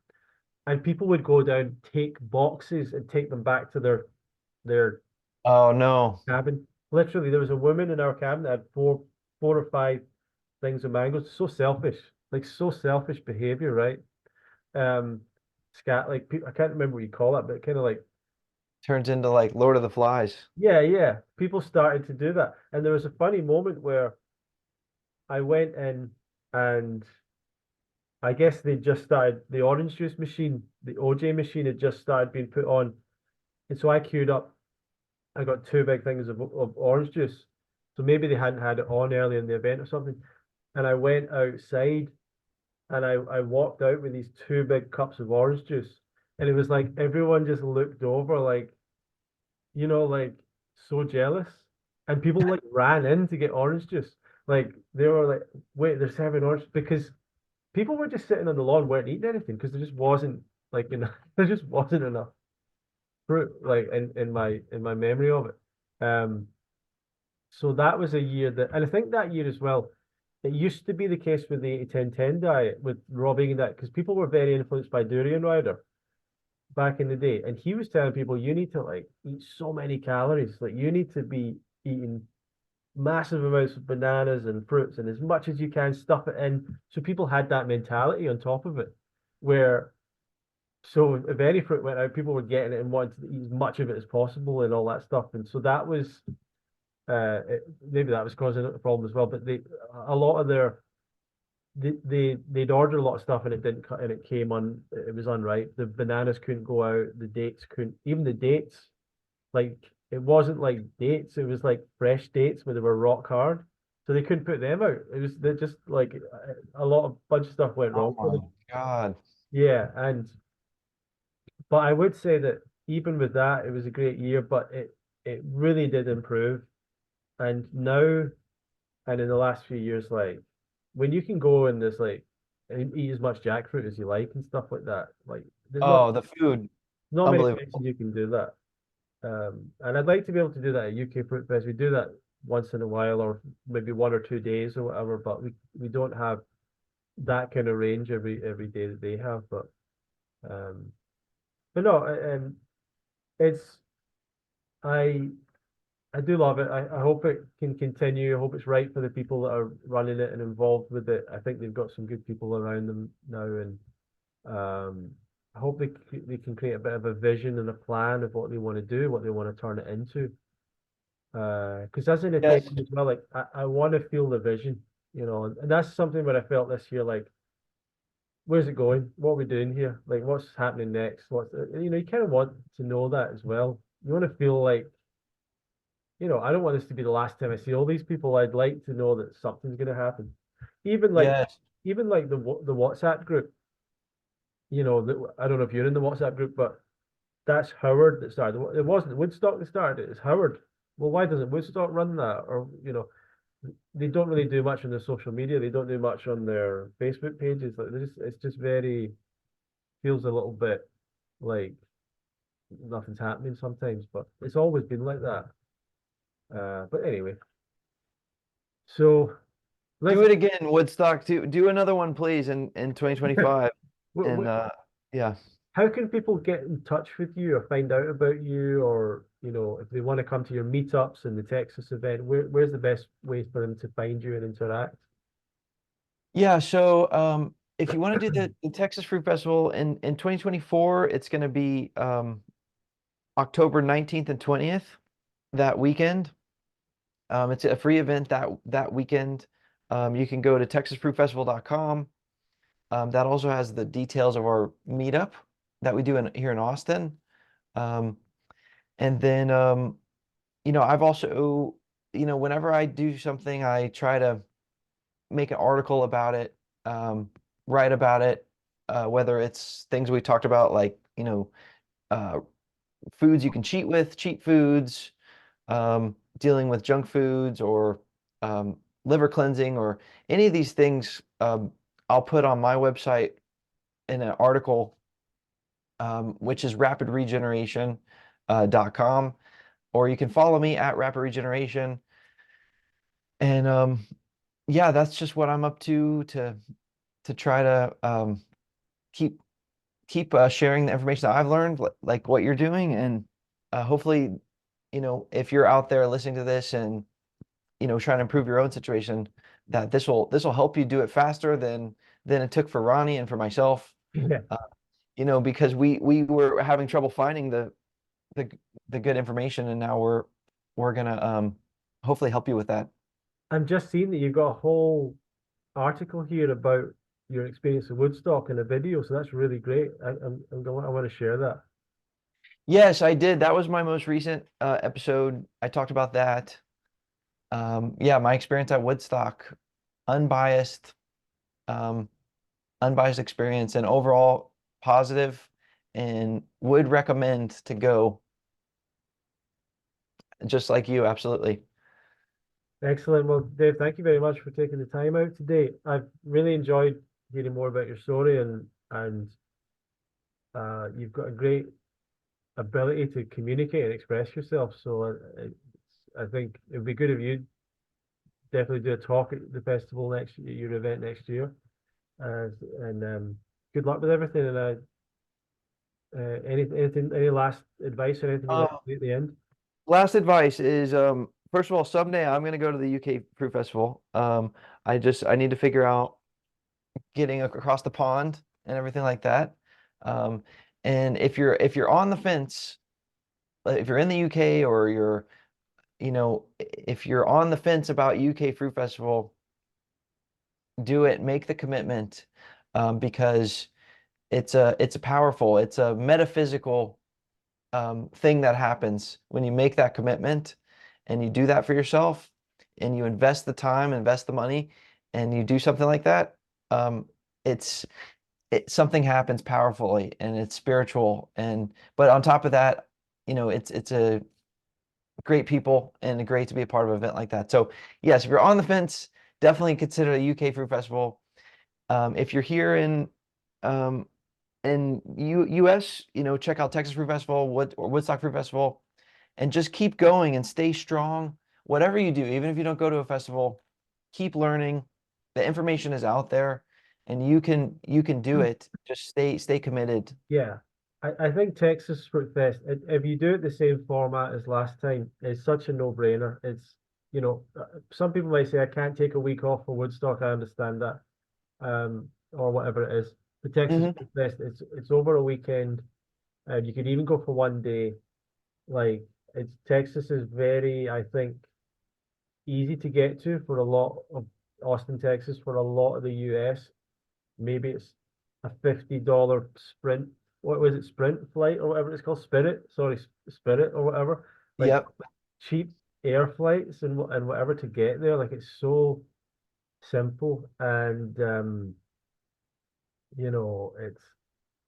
and people would go down, take boxes and take them back to their Oh no. cabin. Literally, there was a woman in our cabin that had four or five things of mangoes. So selfish, like so selfish behavior, right? um scat like I can't remember what you call it, but kind of like Turns into like Lord of the Flies. yeah, yeah. People started to do that. And there was a funny moment where I went in and I guess they just started the orange juice machine, the OJ machine had just started being put on. And so I queued up. I got two big things of orange juice. So maybe they hadn't had it on early in the event or something. And I went outside and I walked out with these two big cups of orange juice. And it was like everyone just looked over like, like so jealous. And people like ran in to get orange juice. Like they were like, wait, they're serving orange because people were just sitting on the lawn, weren't eating anything because there just wasn't like enough, there just wasn't enough fruit like in my memory of it. So that was a year that, and I think that year as well, it used to be the case with the 80-10-10 diet with raw vegan diet because people were very influenced by Durian Rider back in the day, and he was telling people you need to like eat so many calories, like you need to be eating massive amounts of bananas and fruits and as much as you can stuff it in. So people had that mentality on top of it, where so if any fruit went out, people were getting it and wanted to eat as much of it as possible and all that stuff. And so that was maybe that was causing a problem as well. But a lot of they'd order a lot of stuff and it didn't cut and it came on it was unripe. The bananas couldn't go out, the dates couldn't even the dates like it wasn't like dates, it was like fresh dates where they were rock hard. So they couldn't put them out. It was they just like a lot of bunch of stuff went Oh wrong for my them. God. Yeah, and but I would say that even with that, it was a great year, but it really did improve. And now and in the last few years, like when you can go and there's like and eat as much jackfruit as you like and stuff like that, like there's not Oh, the food. not many places Unbelievable. you can do that. And I'd like to be able to do that at UK Fruit Fest. We do that once in a while, or maybe 1 or 2 days or whatever. But we don't have that kind of range every day that they have. Um, but no, it's I I do love it. I hope it can continue. I hope it's right for the people that are running it and involved with it. I think they've got some good people around them now, and I hope they can create a bit of a vision and a plan of what they want to do, what they want to turn it into. Because as an Yes. attendant as well, like I want to feel the vision, and that's something that I felt this year, like, where's it going? What are we doing here? Like, what's happening next? You kind of want to know that as well. You want to feel like, I don't want this to be the last time I see all these people. I'd like to know that something's going to happen. Even like, Yes. even like the WhatsApp group, I don't know if you're in the WhatsApp group, but that's Howard that started. It wasn't Woodstock that started it. It's Howard. Well, why doesn't Woodstock run that? Or, they don't really do much on their social media. They don't do much on their Facebook pages. Like it's just very feels a little bit like nothing's happening sometimes, but it's always been like that. But anyway, so let's. Do it again, Woodstock. Do another one, please, in 2025. And yeah. How can people get in touch with you or find out about you, or if they want to come to your meetups and the Texas event, where's the best way for them to find you and interact? Yeah, so if you want to do the Texas Fruit Festival in 2024, it's going to be October 19th and 20th that weekend. It's a free event that weekend. You can go to texasfruitfestival.com. That also has the details of our meetup that we do here in Austin. Um, and then I've also, whenever I do something, I try to make an article about it, write about it, whether it's things we talked about, like, uh, foods you can cheat with, cheat foods, dealing with junk foods, or liver cleansing, or any of these things. I'll put on my website in an article, which is rapidregeneration.com, or you can follow me at Rapid Regeneration. And yeah, that's just what I'm up to try to keep sharing the information that I've learned, like what you're doing, and hopefully, if you're out there listening to this and trying to improve your own situation, that this will help you do it faster than it took for Ronnie and for myself. Yeah. uh, because we were having trouble finding the the good information, and now we're gonna hopefully help you with that. I'm just seeing that you've got a whole article here about your experience at Woodstock in a video, so that's really great. I want to share that. Yes, I did. That was my most recent episode. I talked about that. Yeah, my experience at Woodstock, unbiased, um, unbiased experience, and overall positive, and would recommend to go, just like you, absolutely. Excellent. Well, Dave, thank you very much for taking the time out today. I've really enjoyed hearing more about your story, and you've got a great ability to communicate and express yourself. So I think it would be good if you definitely do a talk at the festival next year, your event next year. Uh, and good luck with everything. And any last advice or anything you'd like to Um, say at the end? Last advice is, first of all, someday I'm gonna go to the UK Fruit Festival. I need to figure out getting across the pond and everything like that. Um, and if you're on the fence, if you're in the UK, or if you're on the fence about UK Fruit Festival, do it, make the commitment, because it's a powerful, it's a metaphysical thing that happens when you make that commitment, and you do that for yourself, and you invest the time, invest the money, and you do something like that. It's something happens powerfully, and it's spiritual, but on top of that, it's a great people, and great to be a part of an event like that. So yes, if you're on the fence, definitely consider the UK Fruit Festival. If you're here um, in US, check out Texas Fruit Festival, or Woodstock Fruit Festival, and just keep going and stay strong. Whatever you do, even if you don't go to a festival, keep learning. The information is out there, and you can do it. Just stay committed. Yeah, I think Texas Fruit Fest, if you do it the same format as last time, it's such a no-brainer. Some people might say, I can't take a week off for Woodstock. I understand that, or whatever it is. The Texas Hmm. Fruit Fest, it's over a weekend, and you could even go for one day. Like, Texas is very, I think, easy to get to for a lot of Austin, Texas, for a lot of the US. Maybe it's a $50 sprint. What was it? Sprint flight or whatever it's called? Spirit. Sorry, Spirit or whatever. Like Yep. cheap air flights and whatever to get there. Like it's so simple and it's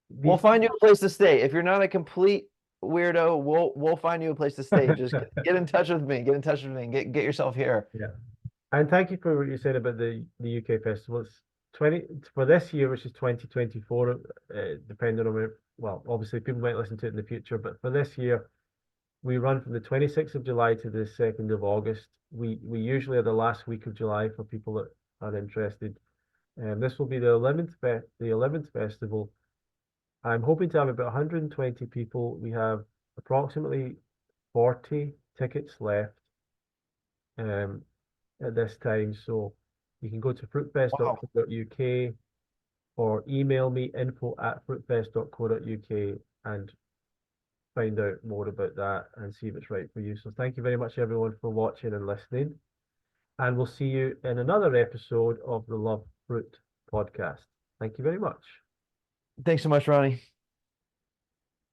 We'll these. find you a place to stay. If you're not a complete weirdo, we'll find you a place to stay. Just get in touch with me. Get in touch with me. Get yourself here. Yeah. And thank you for what you said about the UK festival. It's 20 for this year, which is 2024, depending on well, obviously people might listen to it in the future, but for this year, we run from the 26th of July to the 2nd of August. We usually are the last week of July for people that are interested. This will be the 11th festival. I'm hoping to have about 120 people. We have approximately 40 tickets left um, at this time. So you can go to Wow. fruitfest.co.uk or email me info@fruitfest.co.uk and find out more about that and see if it's right for you. So thank you very much, everyone, for watching and listening. And we'll see you in another episode of the Love Fruit podcast. Thank you very much. Thanks so much, Ronnie.